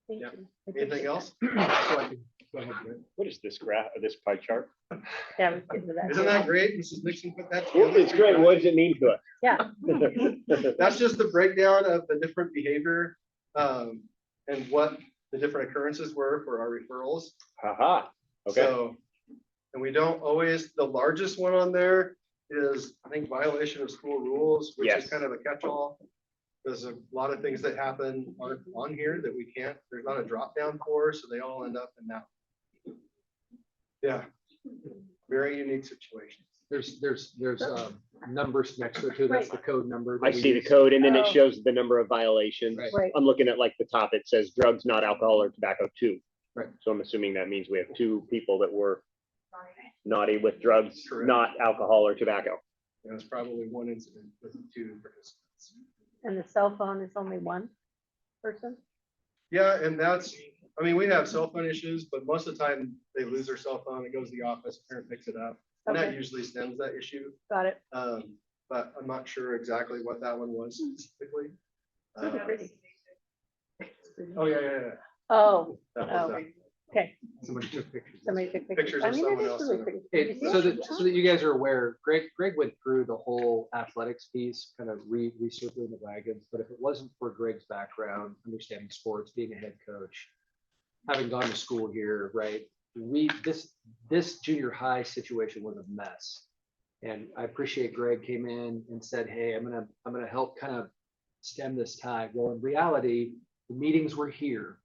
Thank Yeah. you. I Anything appreciate else? Go ahead, Greg. What is this graph, this pie chart? that. Yeah, I was getting to that. Isn't that great? Mrs. Nixon put that Well, together. it's great. What does it mean to Yeah, us? That's just the breakdown of the different behavior, and what the different occurrences were for our referrals. Haha, okay. So, and we don't always, the largest one on there is, I think, violation of school rules, which Yes. is kind of a catch-all. There's a lot of things that happen on here that we can't, there's not a drop down for, so they all end up in that. Yeah, very unique situations. There's numbers next to it too. That's the code number. that I we see the use. code, and then it Oh. shows the number of violations. Right. right. I'm looking at like the top, it says drugs, not alcohol or tobacco, 2. Right. So I'm assuming that means we have 2 people that were naughty with drugs, Correct. not alcohol or tobacco. There's probably one incident with 2 participants. And the cell phone is only one person? Yeah, and that's, I mean, we have cell phone issues, but most of the time they lose their cell phone, it goes to the office, parent picks it up. And that Okay. usually stems that issue. Got it. But I'm not sure exactly what that one was specifically. Really pretty. Oh, yeah. Oh, That was, oh, okay. Somebody took pictures. Somebody took Pictures pictures. of I mean, it someone is else really in it. pretty. Hey, Did you so see that you guys are aware, Greg went through the whole athletics piece, kind of recircling the wagons. But if it wasn't for Greg's background, understanding sports, being a head coach, having gone to school here, right? This junior high situation was a mess. And I appreciate Greg came in and said, hey, I'm gonna help kind of stem this tide. Well, in reality, the meetings were here.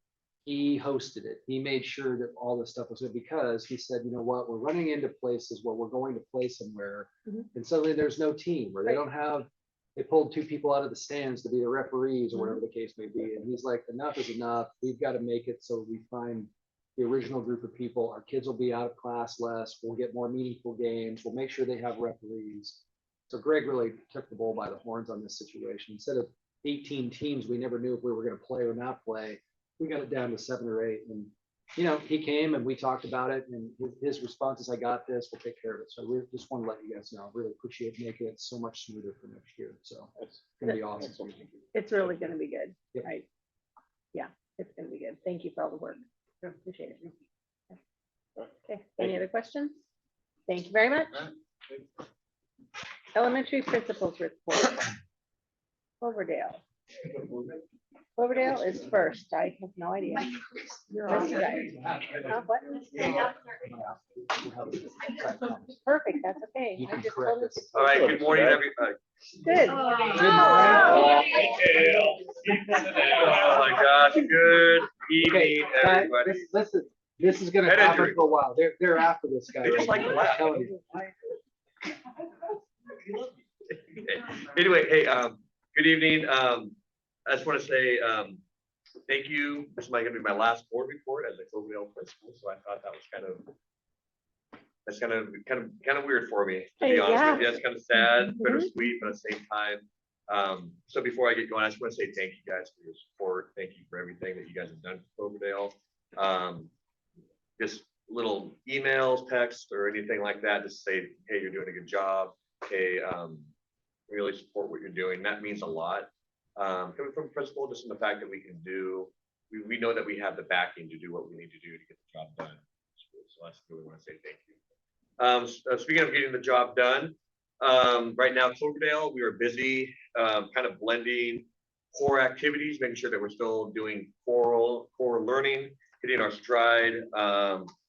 He hosted it. He made sure that all this stuff was good, because he said, you know what, we're running into places where we're going to play somewhere, and suddenly there's no team, or they don't have, they pulled 2 people out of the stands to be the referees or whatever the case may be. And he's like, enough is enough. We've got to make it so we find the original group of people. Our kids will be out of class less. We'll get more meaningful games. We'll make sure they have referees. So Greg really took the bull by the horns on this situation. Instead of 18 teams, we never knew if we were going to play or not play. We got it down to 7 or 8. And, you know, he came and we talked about it, and his response is, I got this, we'll take care of it. So we just want to let you guys know, I really appreciate making it so much smoother for next year. So it's going to be awesome. It's really gonna be good, Yep. right? Yeah, it's gonna be good. Thank you for all the work. Appreciate it. Okay, any other questions? Thank you very much. Elementary principals report. Cloverdale. Cloverdale is first. I have no idea. You're on, right? What? Perfect, that's okay. You I can just correct totally- this. All right, good morning, everybody. Good. Oh my gosh, good Okay, evening, guys, everybody. this is gonna Head happen injury. for a while. They're after this guy. They just right like now, to I'm laugh. telling you. Anyway, hey, good evening. I just want to say, thank you. This is gonna be my last board report as a Cloverdale principal, so I thought that was that's kind of weird for me, to be honest with you. It's kind of sad, bittersweet, but at the same time. So before I get going, I just want to say thank you guys for your support. Thank you for everything that you guys have done for Cloverdale. Just little emails, text, or anything like that, just say, hey, you're doing a good job. Hey, really support what you're doing. That means a lot. Coming from principal, just in the fact that we know that we have the backing to do what we need to do to get the job done. So I just really want to say thank you. Speaking of getting the job done, right now, Cloverdale, we are busy, kind of blending core activities, making sure that we're still doing core learning, hitting our stride.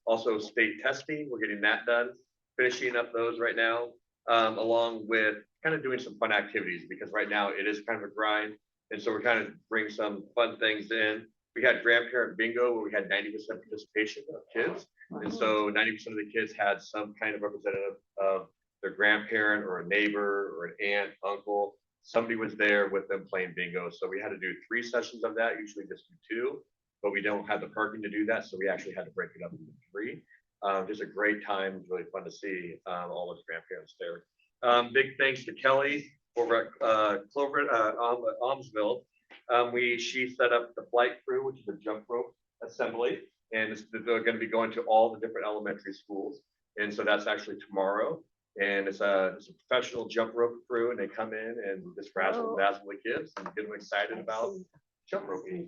Also state testing, we're getting that done, finishing up those right now, along with kind of doing some fun activities, because right now it is kind of a grind. And so we're kind of bring some fun things in. We had grandparent bingo where we had 90% participation of kids. And so 90% of the kids had some kind of representative of their grandparent or a neighbor or an aunt, uncle. Somebody was there with them playing bingo. So we had to do 3 sessions of that, usually just do 2, but we don't have the parking to do that. So we actually had to break it up into 3. Just a great time. It was really fun to see all those grandparents there. Big thanks to Kelly over at Clover, Almsville. She set up the flight crew, which is a jump rope assembly, and they're going to be going to all the different elementary schools. And so that's actually tomorrow. And it's a professional jump rope crew, and they come in and just razzle and dazzle the kids and get them excited about jump roping.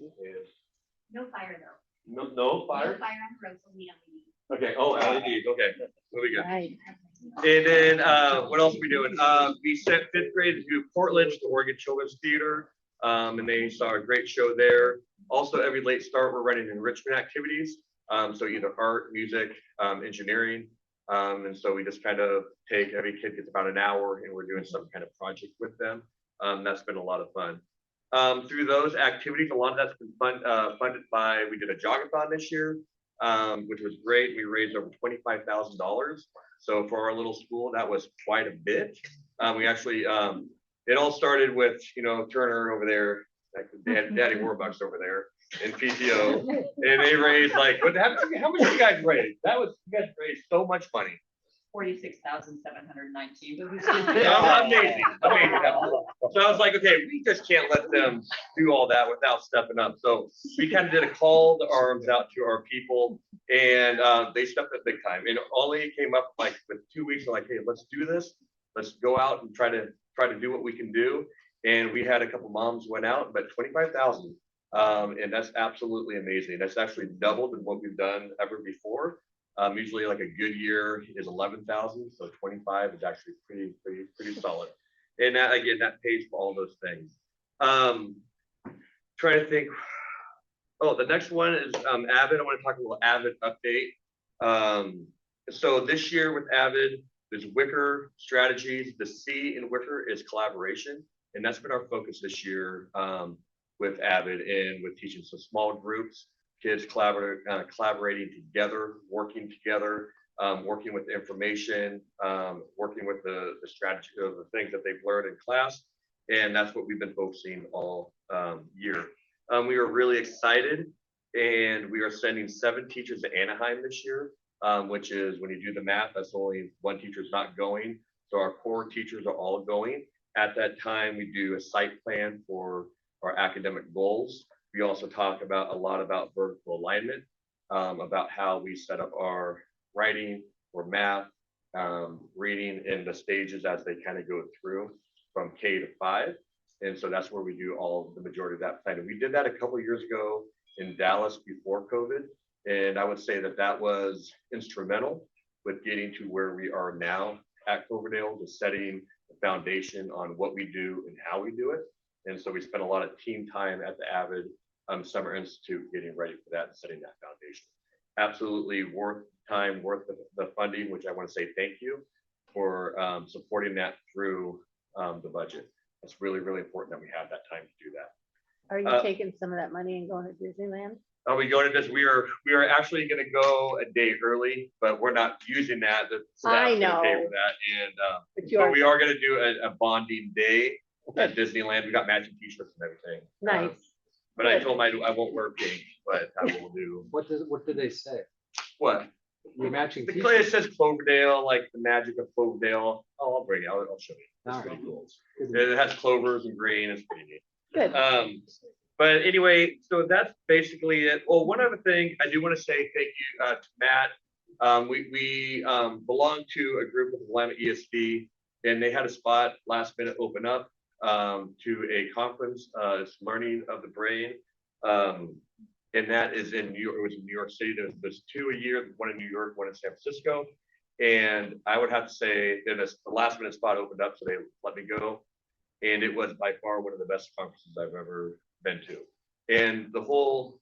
No fire though. No No fire. fire on the roads, only LED. Okay. Oh, LEDs. Okay. Really good. Right. And then what else are we doing? We sent 5th grade to Portland to Oregon Children's Theater, and they saw a great show there. Also, every late start, we're running enrichment activities. So either art, music, engineering. And so we just kind of take, every kid gets about an hour, and we're doing some kind of project with them. That's been a lot of fun. Through those activities, a lot of that's been funded by, we did a jogathon this year, which was great. We raised over $25,000. So for our little school, that was quite a bit. We actually, it all started with, Turner over there, like Daddy Warbucks over there in PTO, and they raised like, how much did you guys raise? You guys raised so much money. 46,719. Amazing. So I was like, okay, we just can't let them do all that without stepping up. So we kind of did a call to arms out to our people, and they stepped up big time. And Ollie came up like with 2 weeks, like, hey, let's do this. Let's go out and try to do what we can do. And we had a couple moms went out, but 25,000. And that's absolutely amazing. That's actually doubled than what we've done ever before. Usually like a good year is 11,000, so 25 is actually pretty solid. And that, again, that pays for all those things. Trying to think. Oh, the next one is Avid. I want to talk a little Avid update. So this year with Avid, there's Wicker strategies. The C in Wicker is collaboration, and that's been our focus this year with Avid and with teaching. So small groups. Kids collaborating together, working together, working with the information, working with the strategy of the things that they've learned in class. And that's what we've been focusing all year. We are really excited, and we are sending 7 teachers to Anaheim this year, which is, when you do the math, that's only 1 teacher's not going. So our core teachers are all going. At that time, we do a site plan for our academic goals. We also talk a lot about vertical alignment, about how we set up our writing or math, reading in the stages as they kind of go through from K to 5. And so that's where we do all the majority of that plan. And we did that a couple of years ago in Dallas before COVID. And I would say that was instrumental with getting to where we are now at Cloverdale, just setting the foundation on what we do and how we do it. And so we spent a lot of team time at the Avid Summer Institute getting ready for that and setting that foundation. Absolutely worth time, worth the funding, which I want to say thank you for supporting that through the budget. It's really, really important that we have that time to do that. Are you taking some of that money and going to Disneyland? Are we going to this? We are actually going to go a day early, but we're not using that. The staff's gonna pay for that, and but we are going to do a bonding day at Disneyland. We got matching t-shirts and everything. Nice. But I told them I won't wear pink, but I will do. What did they say? What? You're matching. The clay says Cloverdale, like the magic of Cloverdale. Oh, I'll bring it. I'll show you. It's All pretty right. cool. It has clovers and green. It's pretty neat. Good. But anyway, so that's basically it. Well, one other thing I do want to say thank you to Matt. We belong to a group of Willamette ESD, and they had a spot last minute open up to a conference. It's Learning of the Brain. And that is in New York. It was in New York City. There's 2 a year, one in New York, one in San Francisco. And I would have to say that the last minute spot opened up, so they let me go. And it was by far one of the best conferences I've ever been to. And the whole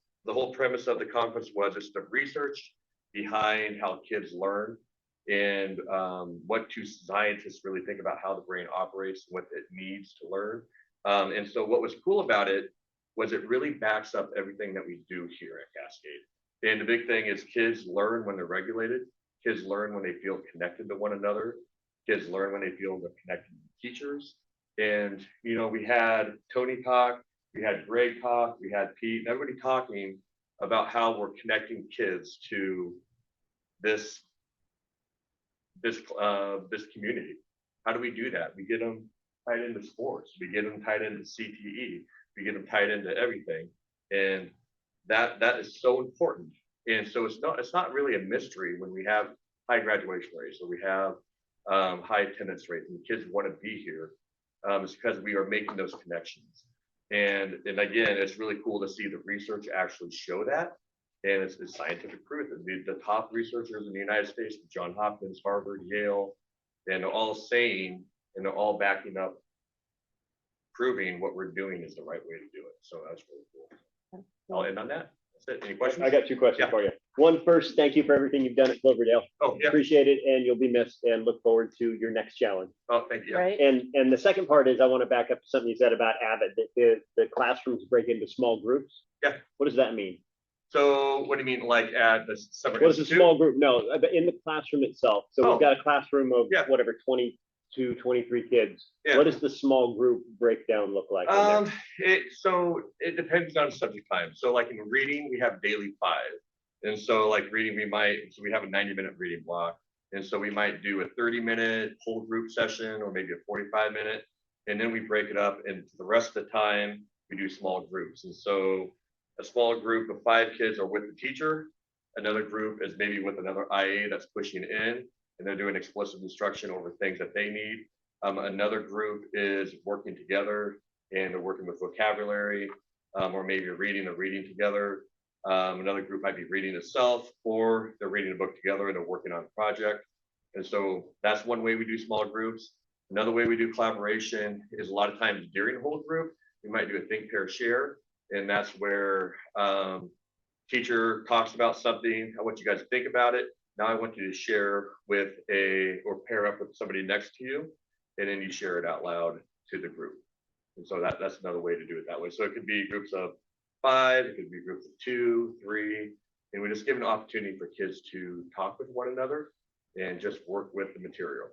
premise of the conference was just the research behind how kids learn and what do scientists really think about how the brain operates, what it needs to learn. And so what was cool about it was it really backs up everything that we do here at Cascade. And the big thing is kids learn when they're regulated. Kids learn when they feel connected to one another. Kids learn when they feel they're connected to teachers. And, you know, we had Tony talk, we had Greg talk, we had Pete, and everybody talking about how we're connecting kids to this community. How do we do that? We get them tied into sports. We get them tied into CTE. We get them tied into everything. And that is so important. And so it's not really a mystery when we have high graduation rates or we have high attendance rates and kids want to be here. It's because we are making those connections. And again, it's really cool to see the research actually show that. And it's scientific proof. The top researchers in the United States, Johns Hopkins, Harvard, Yale, and they're all saying, and they're all backing up, proving what we're doing is the right way to do it. So that's really cool. I'll end on that. That's it. Any questions? I got 2 questions for you. One, first, thank you for everything you've done at Cloverdale. Oh, yeah. Appreciate it, and you'll be missed, and look forward to your next challenge. Oh, thank you. Right? And the second part is I want to back up to something you said about Avid, that the classrooms break into small groups. Yeah. What does that mean? So what do you mean, like at the summer What is a institute? small group? No, in the classroom itself. So Oh. we've got a classroom of Yeah. whatever, 22, 23 kids. Yeah. What does the small group breakdown look like? in there? So it depends on subject time. So like in reading, we have daily 5. And so like reading, we have a 90-minute reading block. And so we might do a 30-minute whole group session or maybe a 45-minute. And then we break it up, and the rest of the time we do small groups. And so a small group of 5 kids are with the teacher. Another group is maybe with another IA that's pushing in, and they're doing explicit instruction over things that they need. Another group is working together, and they're working with vocabulary, or maybe reading together. Another group might be reading itself, or they're reading a book together and they're working on a project. And so that's one way we do small groups. Another way we do collaboration is a lot of times during the whole group, we might do a think, pair, share. And that's where teacher talks about something. I want you guys to think about it. Now I want you to share with or pair up with somebody next to you, and then you share it out loud to the group. And so that's another way to do it that way. So it could be groups of 5, it could be groups of 2, 3, and we just give an opportunity for kids to talk with one another and just work with the material.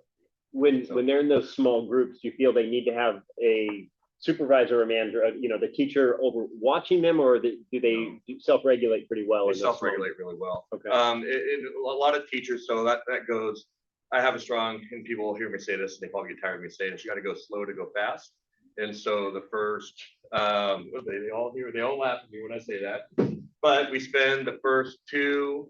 When they're in those small groups, do you feel they need to have a supervisor or manager, the teacher over watching them, or do they self-regulate pretty well? They self-regulate really well. Okay. A lot of teachers, so that goes, I have a strong, and people will hear me say this, and they probably get tired of me saying this, you got to go slow to go fast. And so the first, they all laugh at me when I say that, but we spend the first 2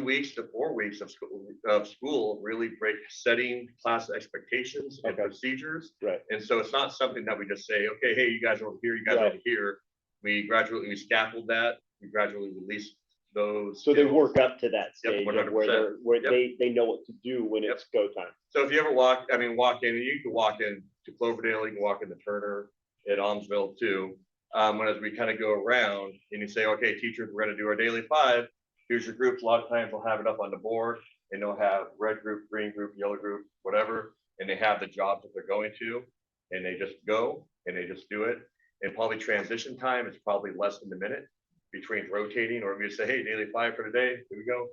weeks to 4 weeks of school really setting class expectations and procedures. Right. And so it's not something that we just say, okay, hey, you guys over here, you guys over here. We scaffold that. We gradually release those. So they work up to that stage Yep, of where they know what to do when Yep. it's go time. So if you ever walk in, you can walk in to Cloverdale, you can walk into Turner, at Almsville too. As we kind of go around and you say, okay, teachers, we're going to do our daily 5. Here's your groups. A lot of times they'll have it up on the board, and they'll have red group, green group, yellow group, whatever, and they have the jobs that they're going to, and they just go and they just do it. And probably transition time is probably less than a minute between rotating, or we say, hey, daily 5 for today. Here we go.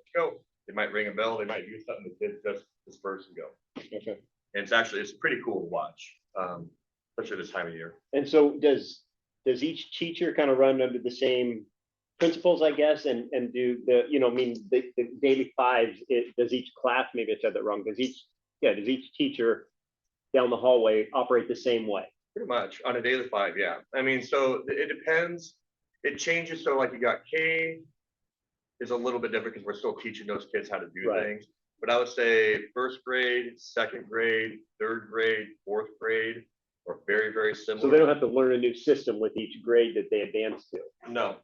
They might ring a bell. They might do something. The kids just disperse and go. Okay. And it's pretty cool to watch, especially this time of year. And so does each teacher kind of run under the same principles, I guess, and do the daily 5s, does each class, maybe I said that wrong, does each teacher down the hallway operate the same way? Pretty much on a daily 5, yeah. I mean, so it depends. It changes. So like you got K is a little bit different because we're still teaching those kids how to do things. But I would say 1st grade, 2nd grade, 3rd grade, 4th grade are very, very similar. So they don't have to learn a new system with each grade that they advance to. No.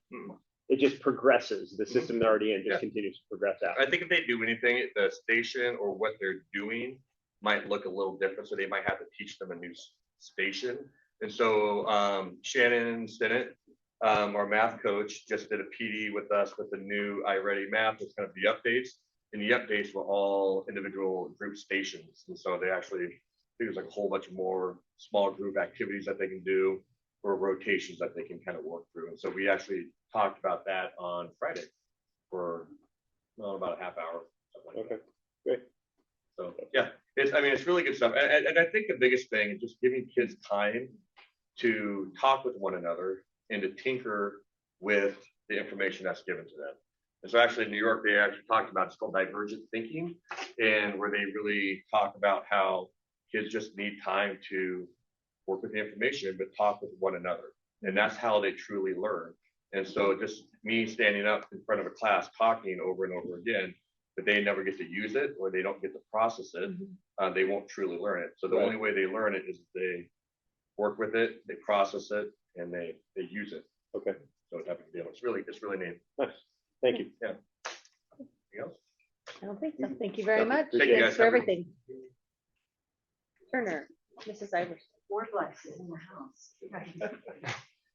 it just progresses. The system they're already in just continues to progress out. I think if they do anything, the station or what they're doing might look a little different, so they might have to teach them a new station. And so Shannon Stinnett, our math coach, just did a PD with us with the new iReady math, it's kind of the updates. And the updates were all individual group stations. And so they actually, I think there's like a whole bunch more small group activities that they can do or rotations that they can kind of work through. And so we actually talked about that on Friday for about a half hour. Something like that. Okay, great. So yeah, it's really good stuff. And I think the biggest thing is just giving kids time to talk with one another and to tinker with the information that's given to them. And so actually in New York, they actually talked about, it's called divergent thinking, and where they really talk about how kids just need time to work with the information, but talk with one another. And that's how they truly learn. And so just me standing up in front of a class talking over and over again, but they never get to use it or they don't get to process it, they won't truly learn it. So the only way they learn it is they work with it, they process it, and they use it. Okay. So it's happening. It's really neat. Nice. Thank you. Yeah. Anything else? I don't think so. Thank you very much. Thank you, Thanks guys. for everything. Turner, Mrs. Ivers. Board blessings in the house.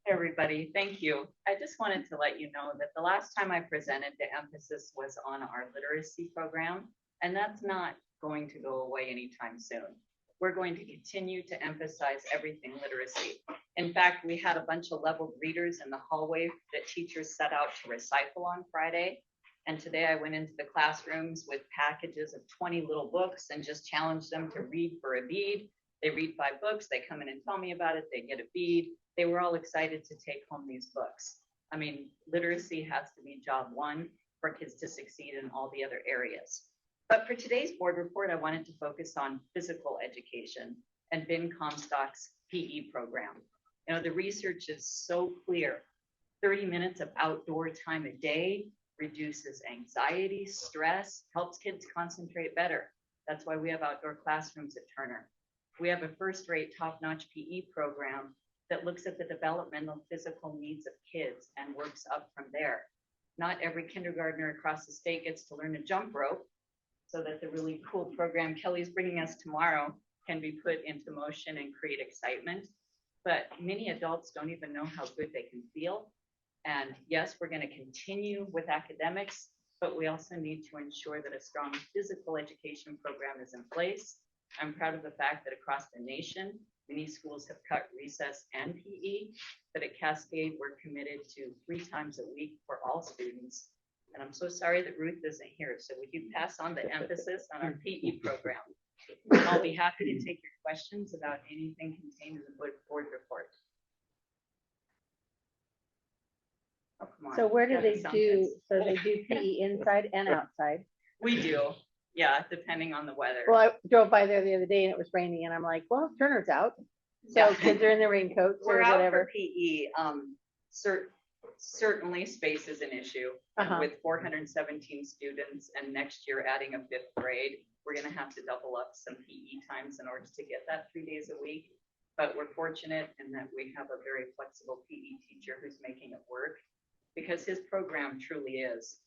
Everybody, thank you. I just wanted to let you know that the last time I presented, the emphasis was on our literacy program, and that's not going to go away anytime soon. We're going to continue to emphasize everything literacy. In fact, we had a bunch of leveled readers in the hallway that teachers set out to recycle on Friday. And today I went into the classrooms with packages of 20 little books and just challenged them to read for a bead. They read 5 books, they come in and tell me about it, they get a bead. They were all excited to take home these books. I mean, literacy has to be job one for kids to succeed in all the other areas. But for today's board report, I wanted to focus on physical education and Ben Comstock's PE program. You know, the research is so clear. 30 minutes of outdoor time a day reduces anxiety, stress, helps kids concentrate better. That's why we have outdoor classrooms at Turner. We have a first-rate, top-notch PE program that looks at the developmental physical needs of kids and works up from there. Not every kindergartner across the state gets to learn a jump rope, so that the really cool program Kelly's bringing us tomorrow can be put into motion and create excitement. But many adults don't even know how good they can feel. And yes, we're going to continue with academics, but we also need to ensure that a strong physical education program is in place. I'm proud of the fact that across the nation, many schools have cut recess and PE, but at Cascade, we're committed to 3 times a week for all students. And I'm so sorry that Ruth isn't here. So would you pass on the emphasis on our PE program? I'll be happy to take your questions about anything contained in the board report. Oh, come on. So where do Got they something. do, so they do PE inside and outside? We do, yeah, depending on the weather. Well, I drove by there the other day and it was raining and I'm like, well, Turner's out. So Yeah. kids are in their raincoats or We're out whatever. for PE. Certainly space is an issue. Uh-huh. With 417 students and next year adding a 5th grade, we're gonna have to double up some PE times in order to get that 3 days a week. But we're fortunate in that we have a very flexible PE teacher who's making it work because his program truly is.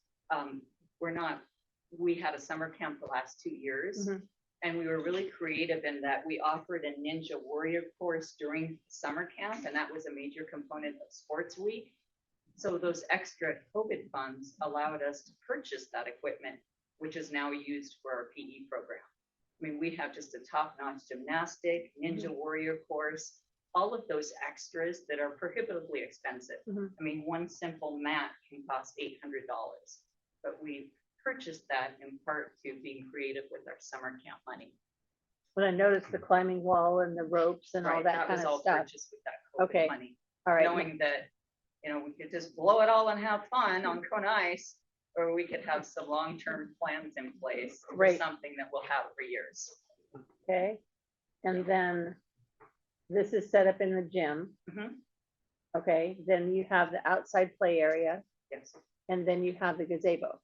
We had a summer camp the last 2 years. Mhm. And we were really creative in that we offered a Ninja Warrior course during summer camp, and that was a major component of Sports Week. So those extra COVID funds allowed us to purchase that equipment, which is now used for our PE program. I mean, we have just a top-notch gymnastic, Ninja Warrior course, all of those extras that are prohibitively expensive. Mhm. I mean, one simple mat can cost $800, but we purchased that in part to being creative with our summer camp money. But I noticed the climbing wall and the ropes and all Right, that was kind all of stuff. purchased with that COVID Okay. money. All right. Knowing that, you know, we could just blow it all and have fun on Kona Ice, or we could have some long-term plans in place for Right. something that we'll have for years. Okay. And then this is set up in the gym. Mhm. Okay. Then you have the outside play area Yes. and then you have the gazebo.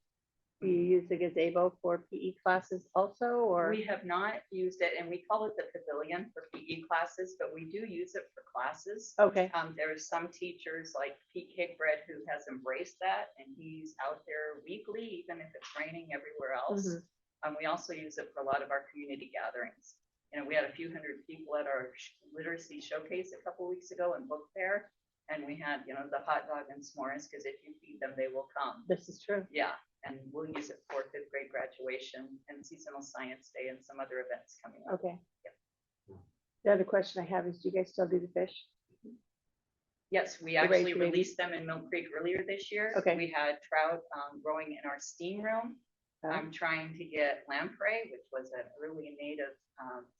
Do you use the gazebo for PE classes also, or? We have not used it, and we call it the pavilion for PE classes, but we do use it for classes. Okay, There are some teachers like Pete Higbread who has embraced that, and he's out there weekly, even if it's raining everywhere else. Mhm. We also use it for a lot of our community gatherings. You know, we had a few hundred people at our literacy showcase a couple weeks ago and book fair. And we had, you know, the hot dog and s'mores, because if you feed them, they will come. this is true. Yeah, and we'll use it for fifth grade graduation and seasonal science day and some other events coming up. Okay. The other question I have is, do you guys still do the fish? Yes, we The actually race maybe? released them in Mill Creek earlier this year. Okay. We had trout growing in our steam room. I'm trying to get lamprey, which was an early native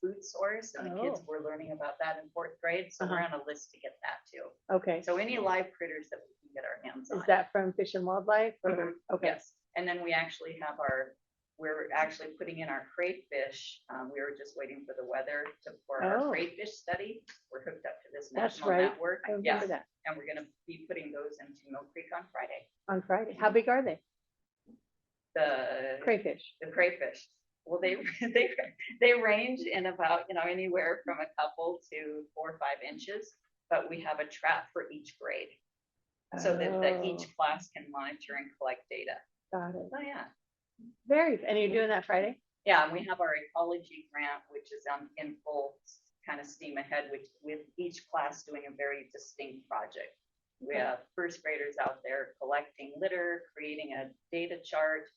food source, and the kids Oh. were learning about that in fourth grade. So we're on a list to get that too. Okay, So any live critters that we can get our hands on. is that from Fish and Wildlife? or- Mhm. Okay, Yes, and then we actually have we're actually putting in our crayfish. We were just waiting for the weather for our Oh. crayfish study. We're hooked up to this That's national right. network. I Yeah, remember that, and we're gonna be putting those into Mill Creek on Friday. on Friday. How big are they? The Crayfish? the crayfish. Well, they range in about, you know, anywhere from a couple to 4 or 5 inches, but we have a trap for each grade. So that Oh, each class can monitor and collect data. got it. Oh, yeah. And you're doing that Friday? Yeah, and we have our ecology grant, which is in full kind of steam ahead, with each class doing a very distinct project. We have first graders out there collecting litter, creating a data chart,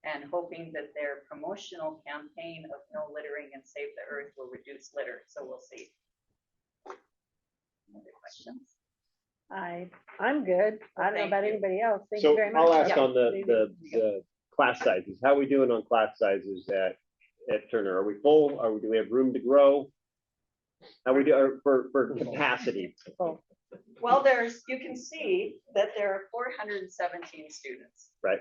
and hoping that their promotional campaign of no littering and save the earth will reduce litter. So we'll see. Other questions? I'm good. I don't know Thank about you. anybody else. Thank you So very much. I'll ask Yeah. on the class sizes. How are we doing on class sizes at Turner? Are we full? Do we have room to grow? How we do for capacity? Well, you can see that there are 417 students. Right.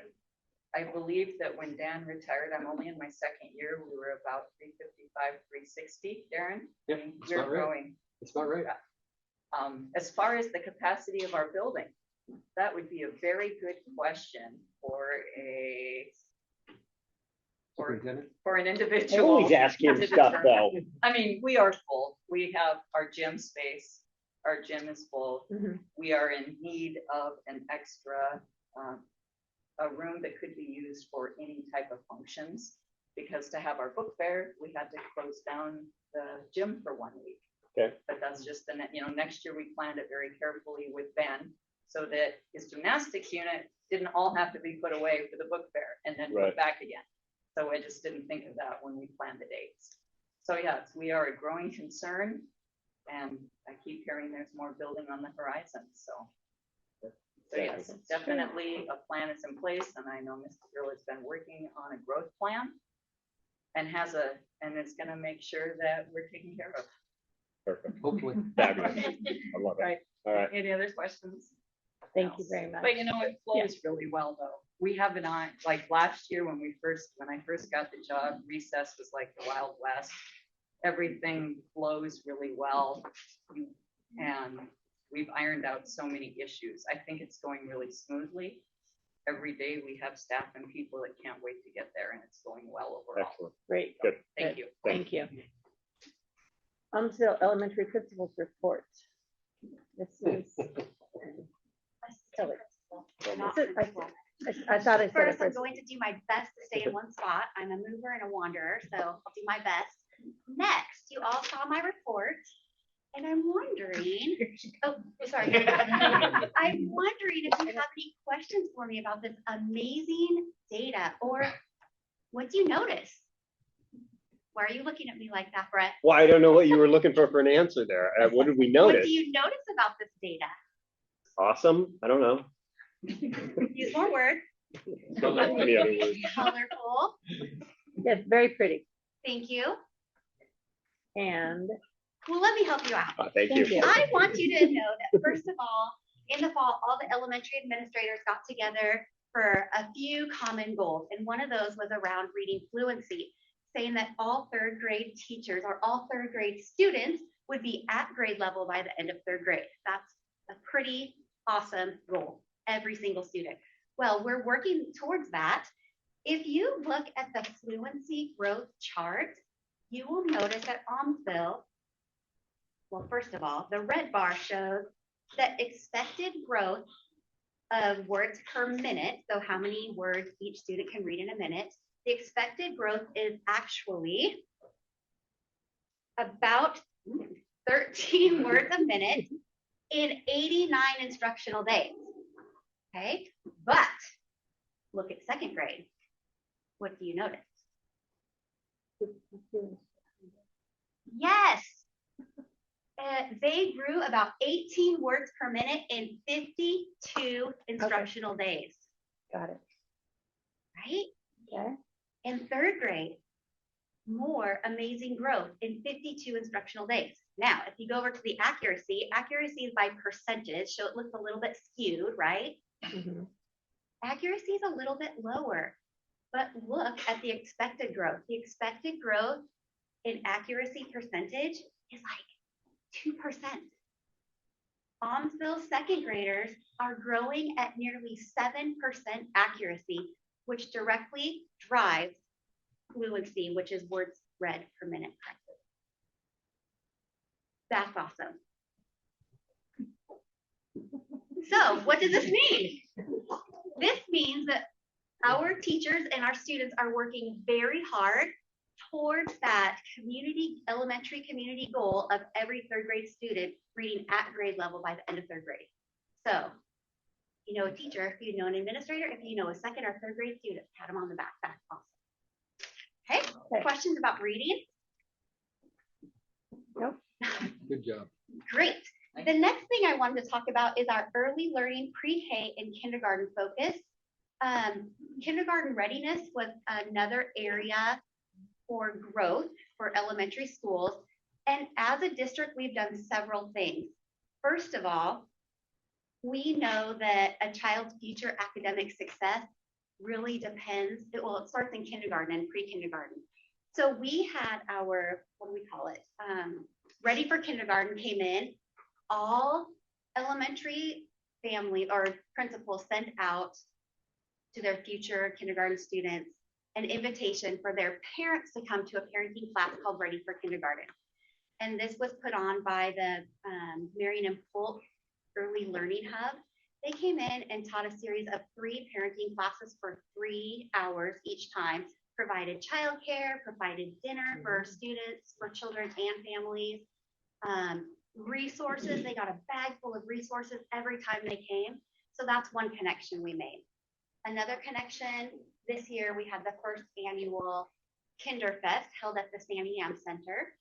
I believe that when Dan retired, I'm only in my second year, we were about 355, 360, Darren. Yep, I mean, that's we're about right. growing. That's about right. As far as the capacity of our building, that would be a very good question for Superintendent? an I individual. always ask him to stuff determine. though. I mean, we are full. We have our gym space. Our gym is full. Mhm. We are in need of an extra, a room that could be used for any type of functions. Because to have our book fair, we had to close down the gym for 1 week. Okay. But that's just next year we planned it very carefully with Ben, so that his gymnastics unit didn't all have to be put away for the book fair and then Right. put back again. So I just didn't think of that when we planned the dates. So yes, we are a growing concern, and I keep hearing there's more building on the horizon, so. So yes, definitely a plan is in place, and I know Mr. Gill has been working on a growth plan and it's gonna make sure that we're taken care of. Perfect. Hopefully. Fabulous. I love it. Right. All right. Any other questions? Thank you very much. But you know, it flows really well though. We have it on, like last year when I first got the job, recess was like the Wild West. Everything flows really well. And we've ironed out so many issues. I think it's going really smoothly. Every day we have staff and people that can't wait to get there, and it's going well overall. Excellent. Great. Good. Thank you. Thank you. Until elementary principals report. This is. Kelly. Not This is- principal. I thought I said it First, I'm first. going to do my best to stay in one spot. I'm a mover and a wanderer, so I'll do my best. Next, you all saw my report, and I'm wondering, oh, sorry. I'm wondering if you have any questions for me about this amazing data, or what do you notice? Why are you looking at me like that, Brett? Well, I don't know what you were looking for an answer there. What did we What notice? do you notice about this data? Awesome. I don't know. Use more words. Any other words? Colorful. Yes, very pretty. Thank you. And Well, let me help you out. Thank Thank you. you. I want you to know that first of all, in the fall, all the elementary administrators got together for a few common goals. And one of those was around reading fluency, saying that all third grade teachers or all third grade students would be at grade level by the end of third grade. That's a pretty awesome goal, every single student. Well, we're working towards that. If you look at the fluency growth chart, you will notice at Almsville, well, first of all, the red bar shows that expected growth of words per minute, so how many words each student can read in a minute, the expected growth is actually about 13 words a minute in 89 instructional days. Okay, but look at second grade. What do you notice? Yes. They grew about 18 words per minute in 52 instructional days. Got it. Right? Okay. In third grade, more amazing growth in 52 instructional days. Now, if you go over to the accuracy is by percentage, so it looks a little bit skewed, right? Mhm. Accuracy is a little bit lower, but look at the expected growth. The expected growth in accuracy percentage is like 2%. Almsville second graders are growing at nearly 7% accuracy, which directly drives fluency, which is words read per minute practice. That's awesome. So what does this mean? This means that our teachers and our students are working very hard towards that elementary community goal of every third grade student reading at grade level by the end of third grade. So, you know a teacher, if you know an administrator, if you know a second or third grade student, pat them on the back. That's awesome. Okay, questions about reading? Nope. Good job. Great. The next thing I wanted to talk about is our early learning pre-K and kindergarten focus. Kindergarten readiness was another area for growth for elementary schools. And as a district, we've done several things. First of all, we know that a child's future academic success really depends, well, it starts in kindergarten and pre-kindergarten. So we had our, what do we call it? Ready for Kindergarten came in. All elementary families or principals sent out to their future kindergarten students an invitation for their parents to come to a parenting class called Ready for Kindergarten. And this was put on by the Marion and Polk Early Learning Hub. They came in and taught a series of 3 parenting classes for 3 hours each time, provided childcare, provided dinner for students, for children and families, resources. They got a bag full of resources every time they came. So that's one connection we made. Another connection, this year we had the first annual Kinderfest held at the Sandy Am Center,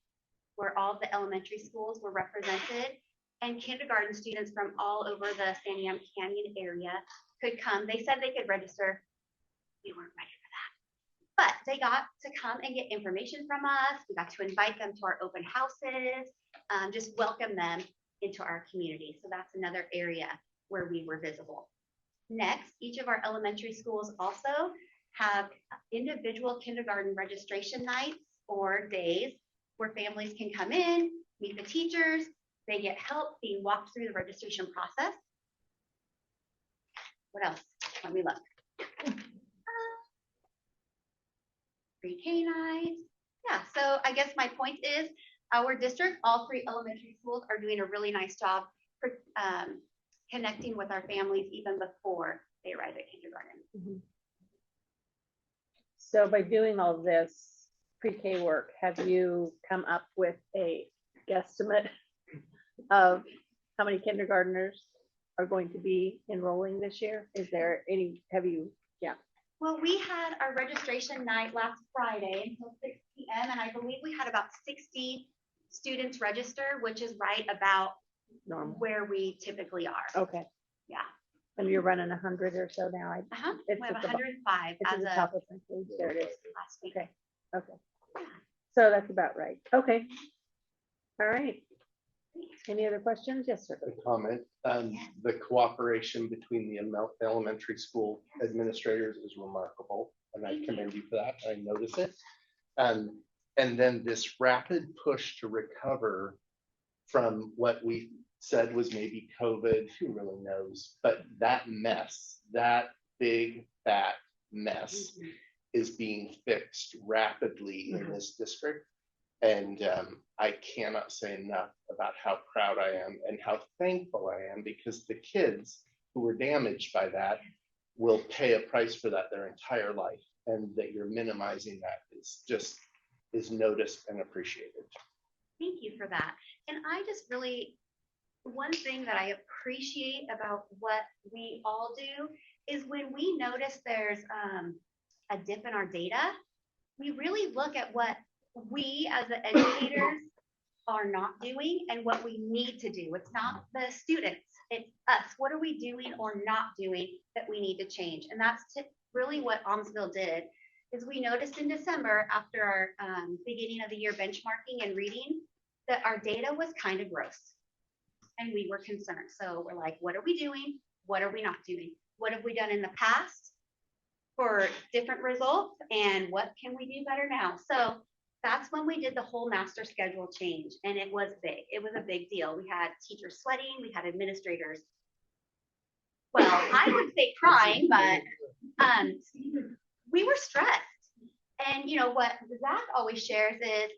where all of the elementary schools were represented, and kindergarten students from all over the Sandy Am Canyon area could come. They said they could register. We weren't ready for that, but they got to come and get information from us. We got to invite them to our open houses, just welcome them into our community. So that's another area where we were visible. Next, each of our elementary schools also have individual kindergarten registration nights or days where families can come in, meet the teachers, they get help being walked through the registration process. What else? Let me look. Pre-K night. Yeah, so I guess my point is our district, all 3 elementary schools are doing a really nice job for, connecting with our families even before they arrive at kindergarten. Mm-hmm. So by doing all this pre-K work, have you come up with a guesstimate of how many kindergartners are going to be enrolling this year? Is there any, have you, yeah. Well, we had our registration night last Friday until 6 p.m. and I believe we had about 60 students register, which is right about Normal. Where we typically are. Okay. Yeah. And you're running 100 or so now. We have 105 it's as at the of top of the page. There it is. last week. Okay. Okay. So that's about right. Okay. All right. Any other questions? Yes, sir. A comment. The cooperation between the elementary school administrators is remarkable, and I commend you for that. I notice it. And then this rapid push to recover from what we said was maybe COVID, who really knows, but that mess, that big fat mess. is being fixed rapidly in this district. And I cannot say enough about how proud I am and how thankful I am, because the kids who were damaged by that will pay a price for that their entire life. And that you're minimizing that is noticed and appreciated. Thank you for that. And I just really, one thing that I appreciate about what we all do is when we notice there's a dip in our data, we really look at what we as the educators are not doing and what we need to do. It's not the students, it's us. What are we doing or not doing that we need to change? And that's really what Almsville did, is we noticed in December after our beginning of the year benchmarking and reading that our data was kind of gross. And we were concerned. So we're like, what are we doing? What are we not doing? What have we done in the past for different results? And what can we do better now? So that's when we did the whole master schedule change. And it was big. It was a big deal. We had teachers sweating. We had administrators, well, I would say crying, but we were stressed. And you know what Zach always shares is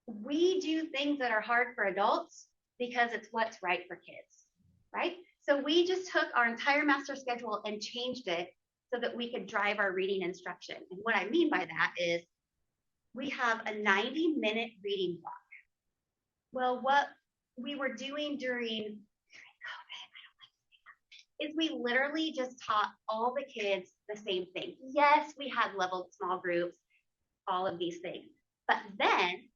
we do things that are hard for adults because it's what's right for kids, right? So we just took our entire master schedule and changed it so that we could drive our reading instruction. And what I mean by that is we have a 90-minute reading block. Well, what we were doing during COVID, is we literally just taught all the kids the same thing. Yes, we had leveled small groups, all of these things, but then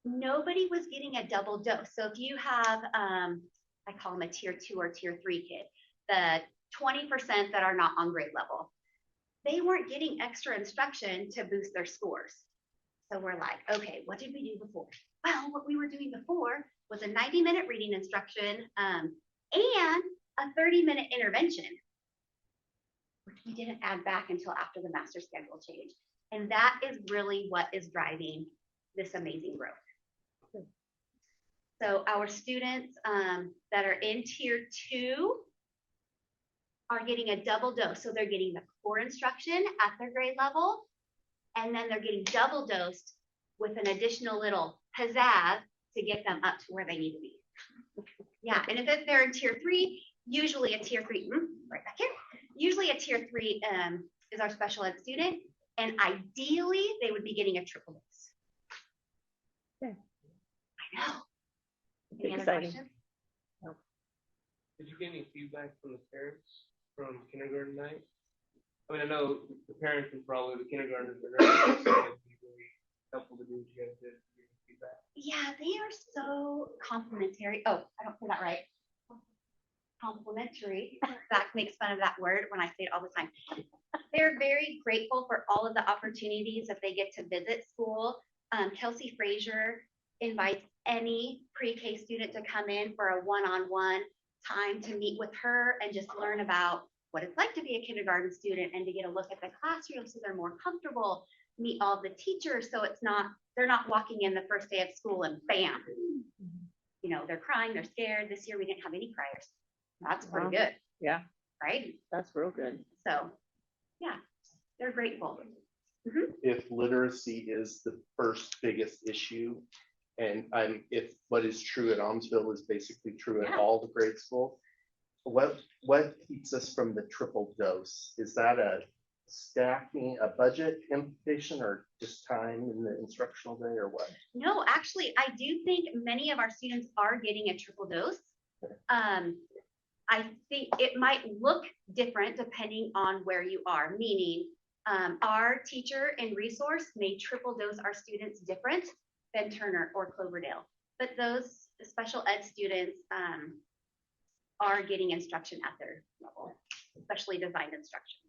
nobody was getting a double dose. So if you have, I call them a tier 2 or tier 3 kid, the 20% that are not on grade level, they weren't getting extra instruction to boost their scores. So we're like, okay, what did we do before? Well, what we were doing before was a 90-minute reading instruction and a 30-minute intervention, which we didn't add back until after the master schedule change. And that is really what is driving this amazing growth. So our students that are in tier 2 are getting a double dose. So they're getting the core instruction at their grade level, and then they're getting double dosed with an additional little pizzazz to get them up to where they need to be. Yeah, and if they're in tier 3, usually a tier 3, right back here, usually a tier 3 is our special ed student, and ideally they would be getting a triple dose. Yeah. I know. Any other Exciting. questions? Did you get any feedback from the parents from kindergarten night? I mean, I know the parents and probably the kindergartners are really helpful to do what you guys did. Feedback. Yeah, they are so complimentary. Oh, I don't say that right. Complimentary. Zach makes fun of that word when I say it all the time. They're very grateful for all of the opportunities that they get to visit school. Kelsey Frazier invites any pre-K student to come in for a one-on-one time to meet with her and just learn about what it's like to be a kindergarten student and to get a look at the classroom so they're more comfortable, meet all the teachers so it's not, they're not walking in the first day of school and bam, you know, they're crying, they're scared. This year we didn't have any criers. That's pretty good. Yeah, Right? that's real good. So yeah, they're grateful. If literacy is the first biggest issue, and if what is true at Almsville is basically true at Yeah. all the grade schools, what keeps us from the triple dose? Is that a staffing, a budget implication, or just time in the instructional day, or what? No, actually, I do think many of our students are getting a triple dose. I think it might look different depending on where you are, meaning our teacher and resource may triple dose our students different than Turner or Cloverdale. But those special ed students are getting instruction at their level, especially designed instruction.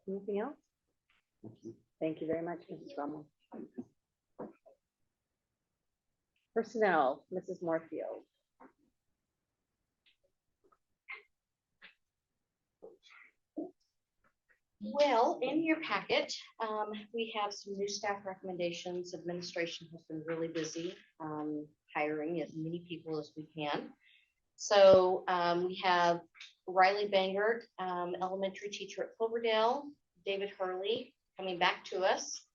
Anything else? Thank you very much, Mrs. Rommel. Personnel, Mrs. Moorfield. Well, in your packet, we have some new staff recommendations. Administration has been really busy hiring as many people as we can. So we have Riley Bangert, elementary teacher at Cloverdale, David Hurley coming back to us.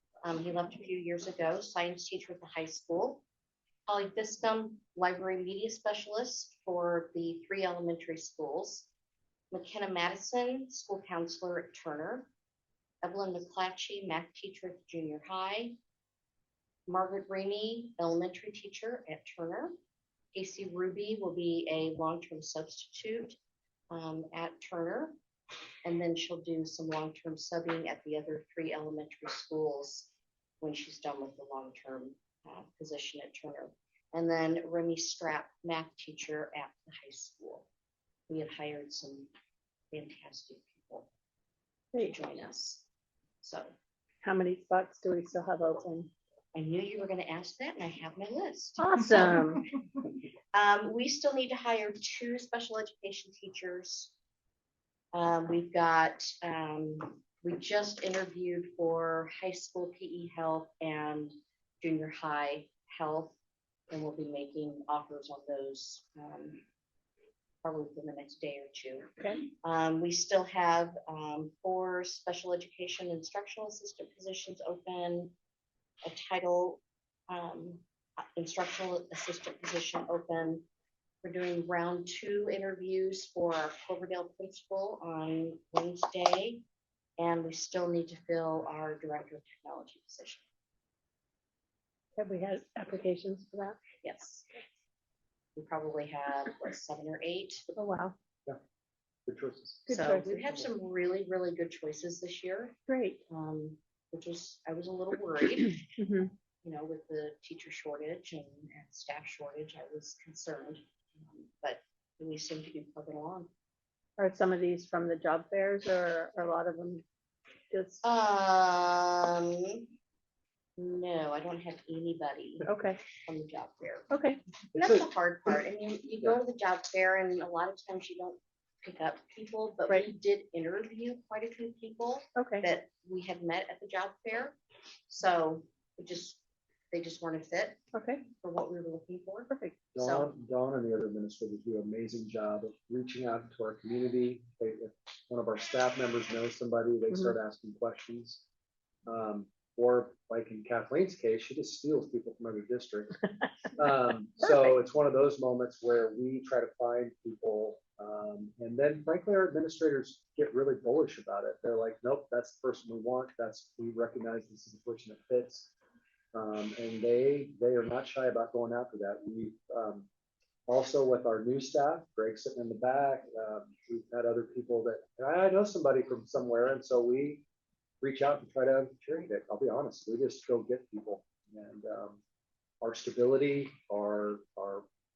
He left a few years ago, science teacher at the high school. Holly Biscom, library media specialist for the 3 elementary schools. McKenna Madison, school counselor at Turner. Evelyn McClatchy, math teacher at junior high. Margaret Ramey, elementary teacher at Turner. Casey Ruby will be a long-term substitute at Turner. And then she'll do some long-term subbing at the other 3 elementary schools when she's done with the long-term position at Turner. And then Remy Strapp, math teacher at the high school. We have hired some fantastic people to join us. So How many spots do we still have open? I knew you were going to ask that, and I have my list. Awesome. We still need to hire 2 special education teachers. We've got, we just interviewed for high school PE health and junior high health, and we'll be making offers on those probably within the next day or 2. Okay. We still have 4 special education instructional assistant positions open, a title instructional assistant position open. We're doing round 2 interviews for our Cloverdale principal on Wednesday, and we still need to fill our director of technology position. Have we had applications for that? Yes. We probably have 7 or 8. Oh, wow. Good choices. Good So choices. we've had some really, really good choices this year, Great. which is, I was a little worried, Mhm. you know, with the teacher shortage and staff shortage, I was concerned. But we seem to be plugging along. Are some of these from the job fairs or are a lot of them just, No, I don't have anybody okay, from the job fair. okay. That's the hard part. I mean, you go to the job fair and a lot of times you don't pick up people, but we did interview quite a few people Okay. that we had met at the job fair. So they just weren't a fit Okay. for what we were looking for. Perfect. So Dawn and the other administrators do an amazing job of reaching out to our community. If one of our staff members knows somebody, they start asking questions. Or like in Kathleen's case, she just steals people from other districts. So it's one of those moments where we try to find people. And then frankly, our administrators get really bullish about it. They're like, nope, that's the person we want. We recognize this is the person that fits. And they are not shy about going after that. We've also with our new staff, Greg sitting in the back, we've had other people that I know somebody from somewhere, and so we reach out and try to trade it. I'll be honest, we just go get people, and our stability, our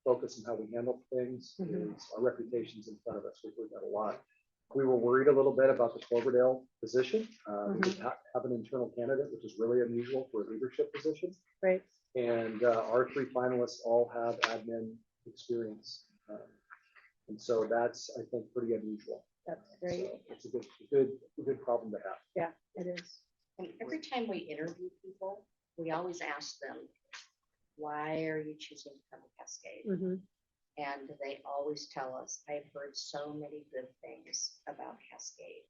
focus on how we handle things, is our reputation's in front of us. We've heard that a lot. We were worried a little bit about the Cloverdale position. We did have an internal candidate, which is really unusual for a leadership position. Right. And our 3 finalists all have admin experience. And so that's, I think, pretty unusual. That's great. So it's a good problem to have. Yeah, it is. and every time we interview people, we always ask them, why are you choosing to come to Cascade? Mm-hmm. And they always tell us, I've heard so many good things about Cascade,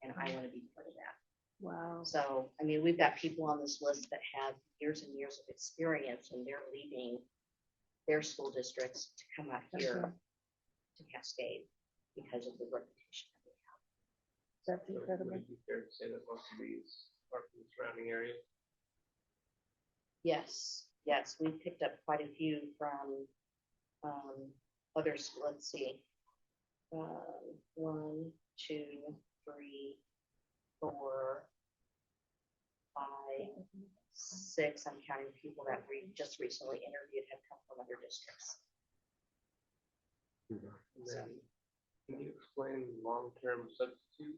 and I want to be part of that. Wow. So, I mean, we've got people on this list that have years and years of experience, and they're leaving their school districts to come out here to Cascade because of the reputation that we have. That's incredible. Would it be fair to say that most of these are from the surrounding area? Yes, we picked up quite a few from others. Let's see. 1, 2, 3, 4, 5, 6. I'm counting people that we just recently interviewed have come from other districts. And then, can you explain long-term substitute?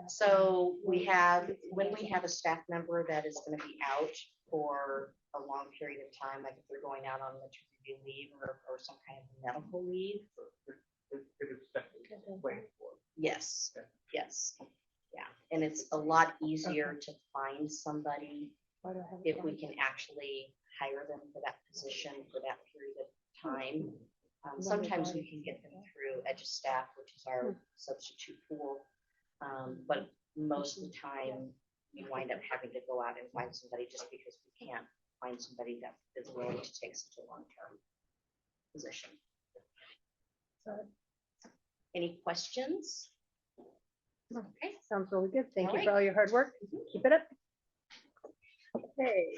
So when we have a staff member that is going to be out for a long period of time, like if they're going out on maternity leave or some kind of medical leave. Yes, yes, yeah. And it's a lot easier to find somebody if we can actually hire them for that position for that period of time Sometimes we can get them through EduStaff, which is our substitute pool. But most of the time, we wind up having to go out and find somebody just because we can't find somebody that is willing to take such a long-term position. Any questions? Okay. Sounds really good. Thank All you right. for all your hard work. Keep it up. Okay,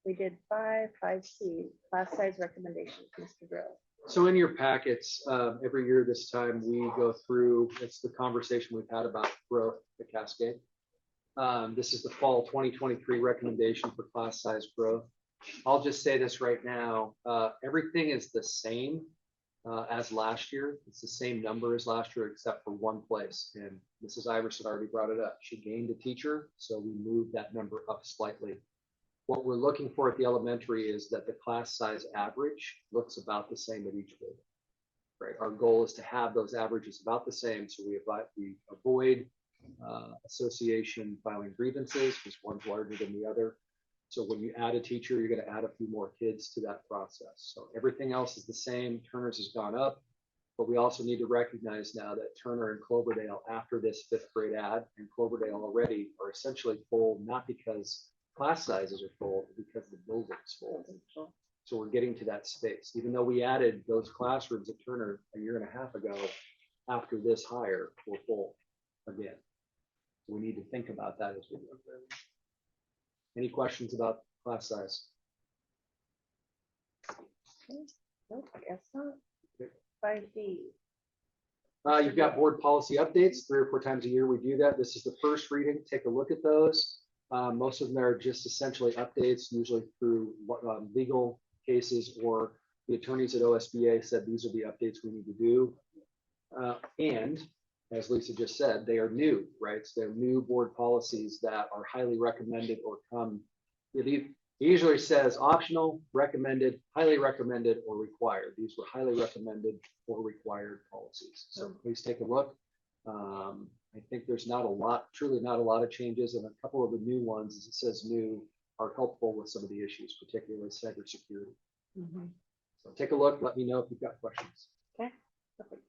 we did 5C, class size recommendations, Mr. Drill. So in your packets, every year this time, we go through, it's the conversation we've had about growth at Cascade. This is the fall 2023 recommendation for class size growth. I'll just say this right now, everything is the same as last year. It's the same number as last year, except for one place. And Mrs. Iverson already brought it up. She gained a teacher, so we moved that number up slightly. What we're looking for at the elementary is that the class size average looks about the same at each grade. Right. Our goal is to have those averages about the same, so we avoid association filing grievances because one's larger than the other. So when you add a teacher, you're going to add a few more kids to that process. So everything else is the same. Turner's has gone up, but we also need to recognize now that Turner and Cloverdale, after this 5th grade add, and Cloverdale already are essentially full, not because class sizes are full, but because the building's full. So we're getting to that space. Even though we added those classrooms at Turner a year and a half ago, after this hire, we're full again. We need to think about that as we go. Any questions about class size? Nope, I guess not. 5D. You've got board policy updates 3 or 4 times a year. We do that. This is the first reading. Take a look at those. Most of them are just essentially updates, usually through legal cases or the attorneys at OSBA said these are the updates we need to do. And as Lisa just said, they are new, right? So they're new board policies that are highly recommended or come. It usually says optional, recommended, highly recommended, or required. These were highly recommended or required policies. So please take a look. I think there's not a lot, truly not a lot of changes, and a couple of the new ones, as it says new, are helpful with some of the issues, particularly cybersecurity. So take a look. Let me know if you've got questions. Okay. Perfect.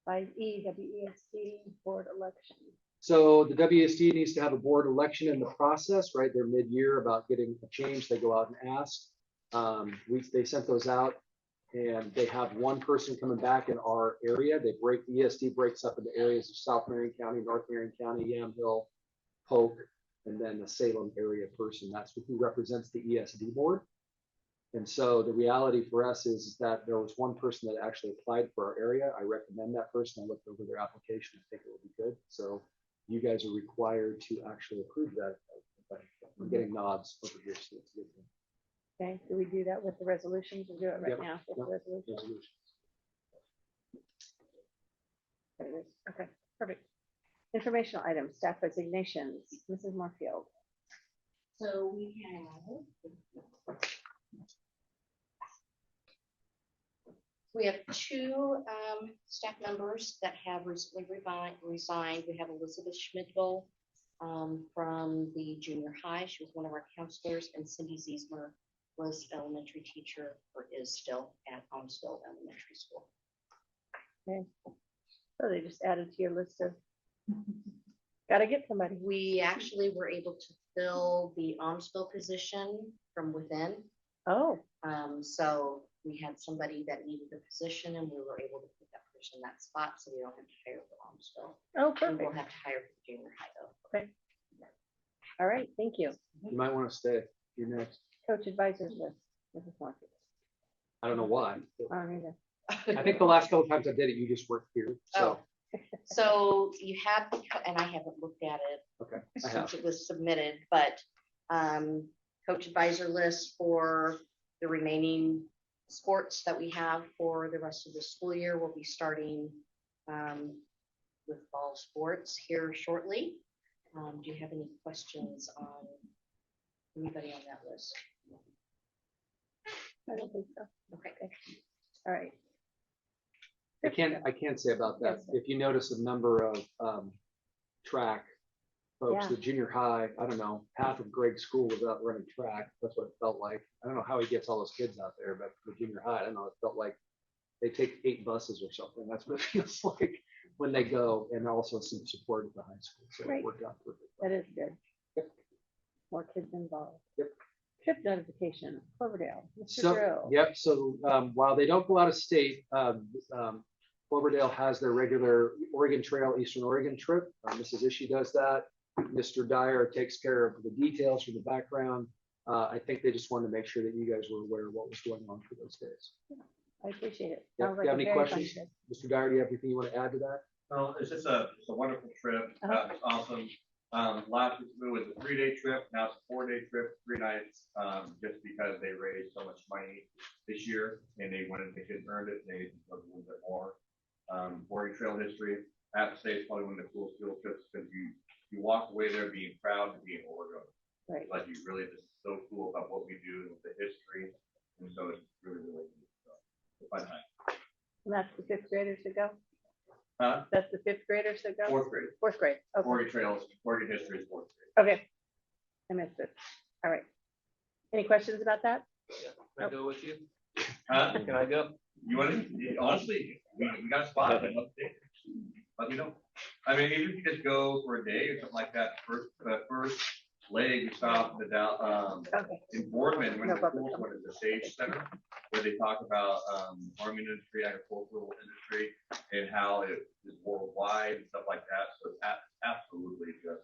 5E, WESD board election. So the WSD needs to have a board election in the process, right? They're mid-year about getting a change. They go out and ask. They sent those out, and they have one person coming back in our area. The ESD breaks up into areas of South Marion County, North Marion County, Yamhill, Polk, and then the Salem area person. That's who represents the ESD board. And so the reality for us is that there was one person that actually applied for our area. I recommend that person. I looked over their application. I think it will be good. So you guys are required to actually approve that. We're getting nods over here, so it's a good thing. Okay, do we do that with the resolutions? We'll do it right Yep. now with the resolutions. There it is. Okay, perfect. Informational items, staff resignations, Mrs. Moorfield. So we have. We have 2 staff members that have recently resigned. We have Elizabeth Schmidtl from the junior high. She was one of our counselors, and Cindy Ziesmer was elementary teacher, or is still at Almsville Elementary School. Okay, so they just added to your list of, gotta get somebody. We actually were able to fill the Almsville position from within. Oh. So we had somebody that needed a position, and we were able to put that person in that spot, so we don't have to hire for Almsville. Oh, We perfect. will have to hire for the junior high though. Okay. All right, thank you. You might want to stay. You're next. Coach advisors list, Mrs. Moorfield. I don't know why. I don't either. I think the last couple times I did it, you just weren't here. So, So you have, and I haven't looked at it okay, I have. since it was submitted, but coach advisor list for the remaining sports that we have for the rest of the school year. We'll be starting with fall sports here shortly. Do you have any questions on anybody on that list? I don't think so. Okay. All right. I can't say about that. Yes, If you notice a number of track folks, Yeah. the junior high, I don't know, half of Greg's school was out running track. That's what it felt like. I don't know how he gets all those kids out there, but the junior high, I don't know, it felt like they take 8 buses or something. That's what it feels like when they go, and also some support at the high school. So it Great. worked out perfect. That is good. Yep. More kids involved. Yep. Trip notification, Cloverdale, Mr. So, Drill. yep, so while they don't go out of state, Cloverdale has their regular Oregon Trail, Eastern Oregon trip. Mrs. Ishii does that. Mr. Dyer takes care of the details for the background. I think they just wanted to make sure that you guys were aware of what was going on for those days. I appreciate it. Yep. Sounds Do like you a have any very fun questions? trip. Mr. Dyer, do you have anything you want to add to that? Well, it's just it's a wonderful trip. It's awesome. Last week it was a 3-day trip. Now it's a 4-day trip, 3 nights, just because they raised so much money this year and they kids earned it. They deserve a little bit more. Oregon Trail history, I have to say, it's probably one of the coolest field trips because you walk away there being proud to be in Oregon. Right. Like you really just so cool about what we do with the history. And so it's really, really neat. So, it's a fun time. And that's the 5th graders to go? Huh? That's the 5th graders to go? 4th grade. 4th grade. Okay. Oregon Trails, Oregon history is 4th grade. Okay. I missed it. All right. Any questions about that? Yeah, can I go with you? Huh? Can I go? You want to, honestly, we got a spot. Let me know. I mean, even if you just go for a day or something like that, first leg, you stop in in Boardman, when the schools went to the Sage Center, where they talk about farming industry, agricultural industry, and how it is worldwide and stuff like that. So it's absolutely just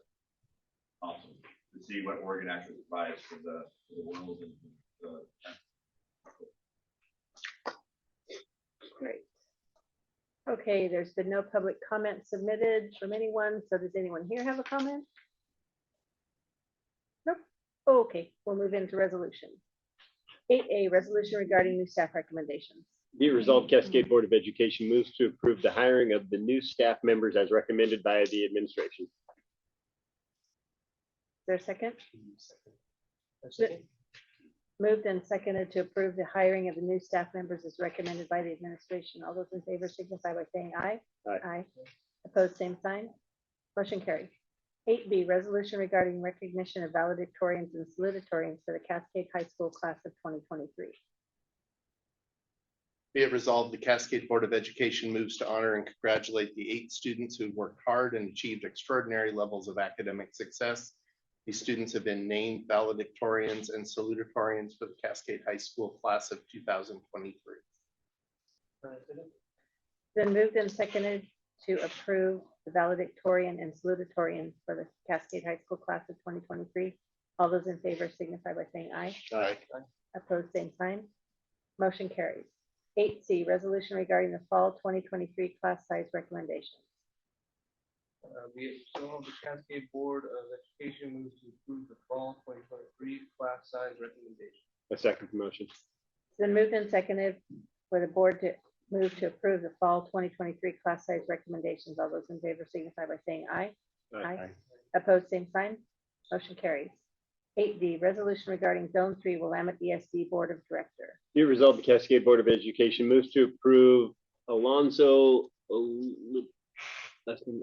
awesome to see what Oregon actually provides for the world and the. Great. Okay, there's been no public comment submitted from anyone. So does anyone here have a comment? Nope. Okay, we'll move into resolution. 8A, resolution regarding new staff recommendations. Be it resolved, Cascade Board of Education moves to approve the hiring of the new staff members as recommended by the administration. Is there a second? That's okay. Moved and seconded to approve the hiring of the new staff members as recommended by the administration. All those in favor signify by saying aye. Aye. Aye. Opposed, same sign. Motion carried. 8B, resolution regarding recognition of valedictorians and salutatorians for the Cascade High School class of 2023. Be it resolved, the Cascade Board of Education moves to honor and congratulate the 8 students who worked hard and achieved extraordinary levels of academic success. These students have been named valedictorians and salutatorians for the Cascade High School class of 2023. Then moved and seconded to approve the valedictorian and salutatorian for the Cascade High School class of 2023. All those in favor signify by saying aye. Aye. Opposed, same sign. Motion carries. 8C, resolution regarding the fall 2023 class size recommendations. Be it resolved, the Cascade Board of Education moves to approve the fall 2023 class size recommendation. A second motion. Then moved and seconded for the board to move to approve the fall 2023 class size recommendations. All those in favor signify by saying aye. Aye. Opposed, same sign. Motion carries. 8D, resolution regarding Zone 3 Willamette ESD Board of Director. Be it resolved, the Cascade Board of Education moves to approve Alonso.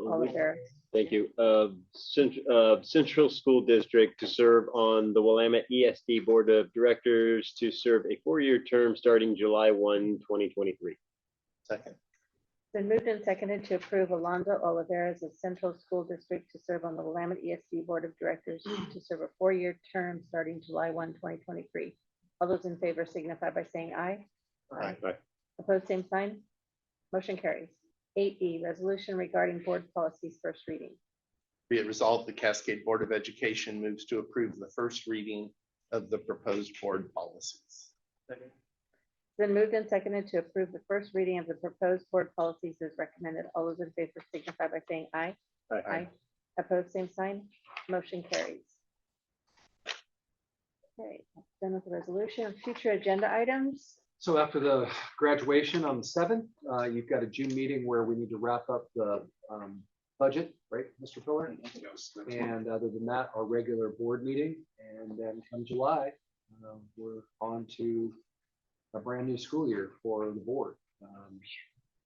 Oliver. Thank you. Central School District to serve on the Willamette ESD Board of Directors to serve a 4-year term starting July 1, 2023. Second. Then moved and seconded to approve Alonzo Oliveras of Central School District to serve on the Willamette ESD Board of Directors to serve a 4-year term starting July 1, 2023. All those in favor signify by saying aye. Aye. Opposed, same sign. Motion carries. 8E, resolution regarding board policies, first reading. Be it resolved, the Cascade Board of Education moves to approve the first reading of the proposed board policies. Then moved and seconded to approve the first reading of the proposed board policies as recommended. All those in favor signify by saying aye. Aye. Opposed, same sign. Motion carries. Okay, done with the resolution. Future agenda items. So after the graduation on the 7th, you've got a June meeting where we need to wrap up the budget, right, Mr. Pillar? Yes. And other than that, our regular board meeting. And then come July, we're on to a brand new school year for the board.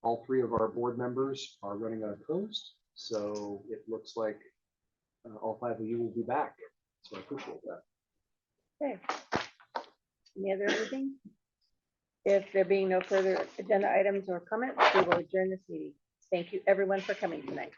All 3 of our board members are running unopposed. So it looks like all 5 of you will be back. So I appreciate that. Okay. Any other anything? If there being no further agenda items or comments, we will adjourn this meeting. Thank you, everyone, for coming tonight.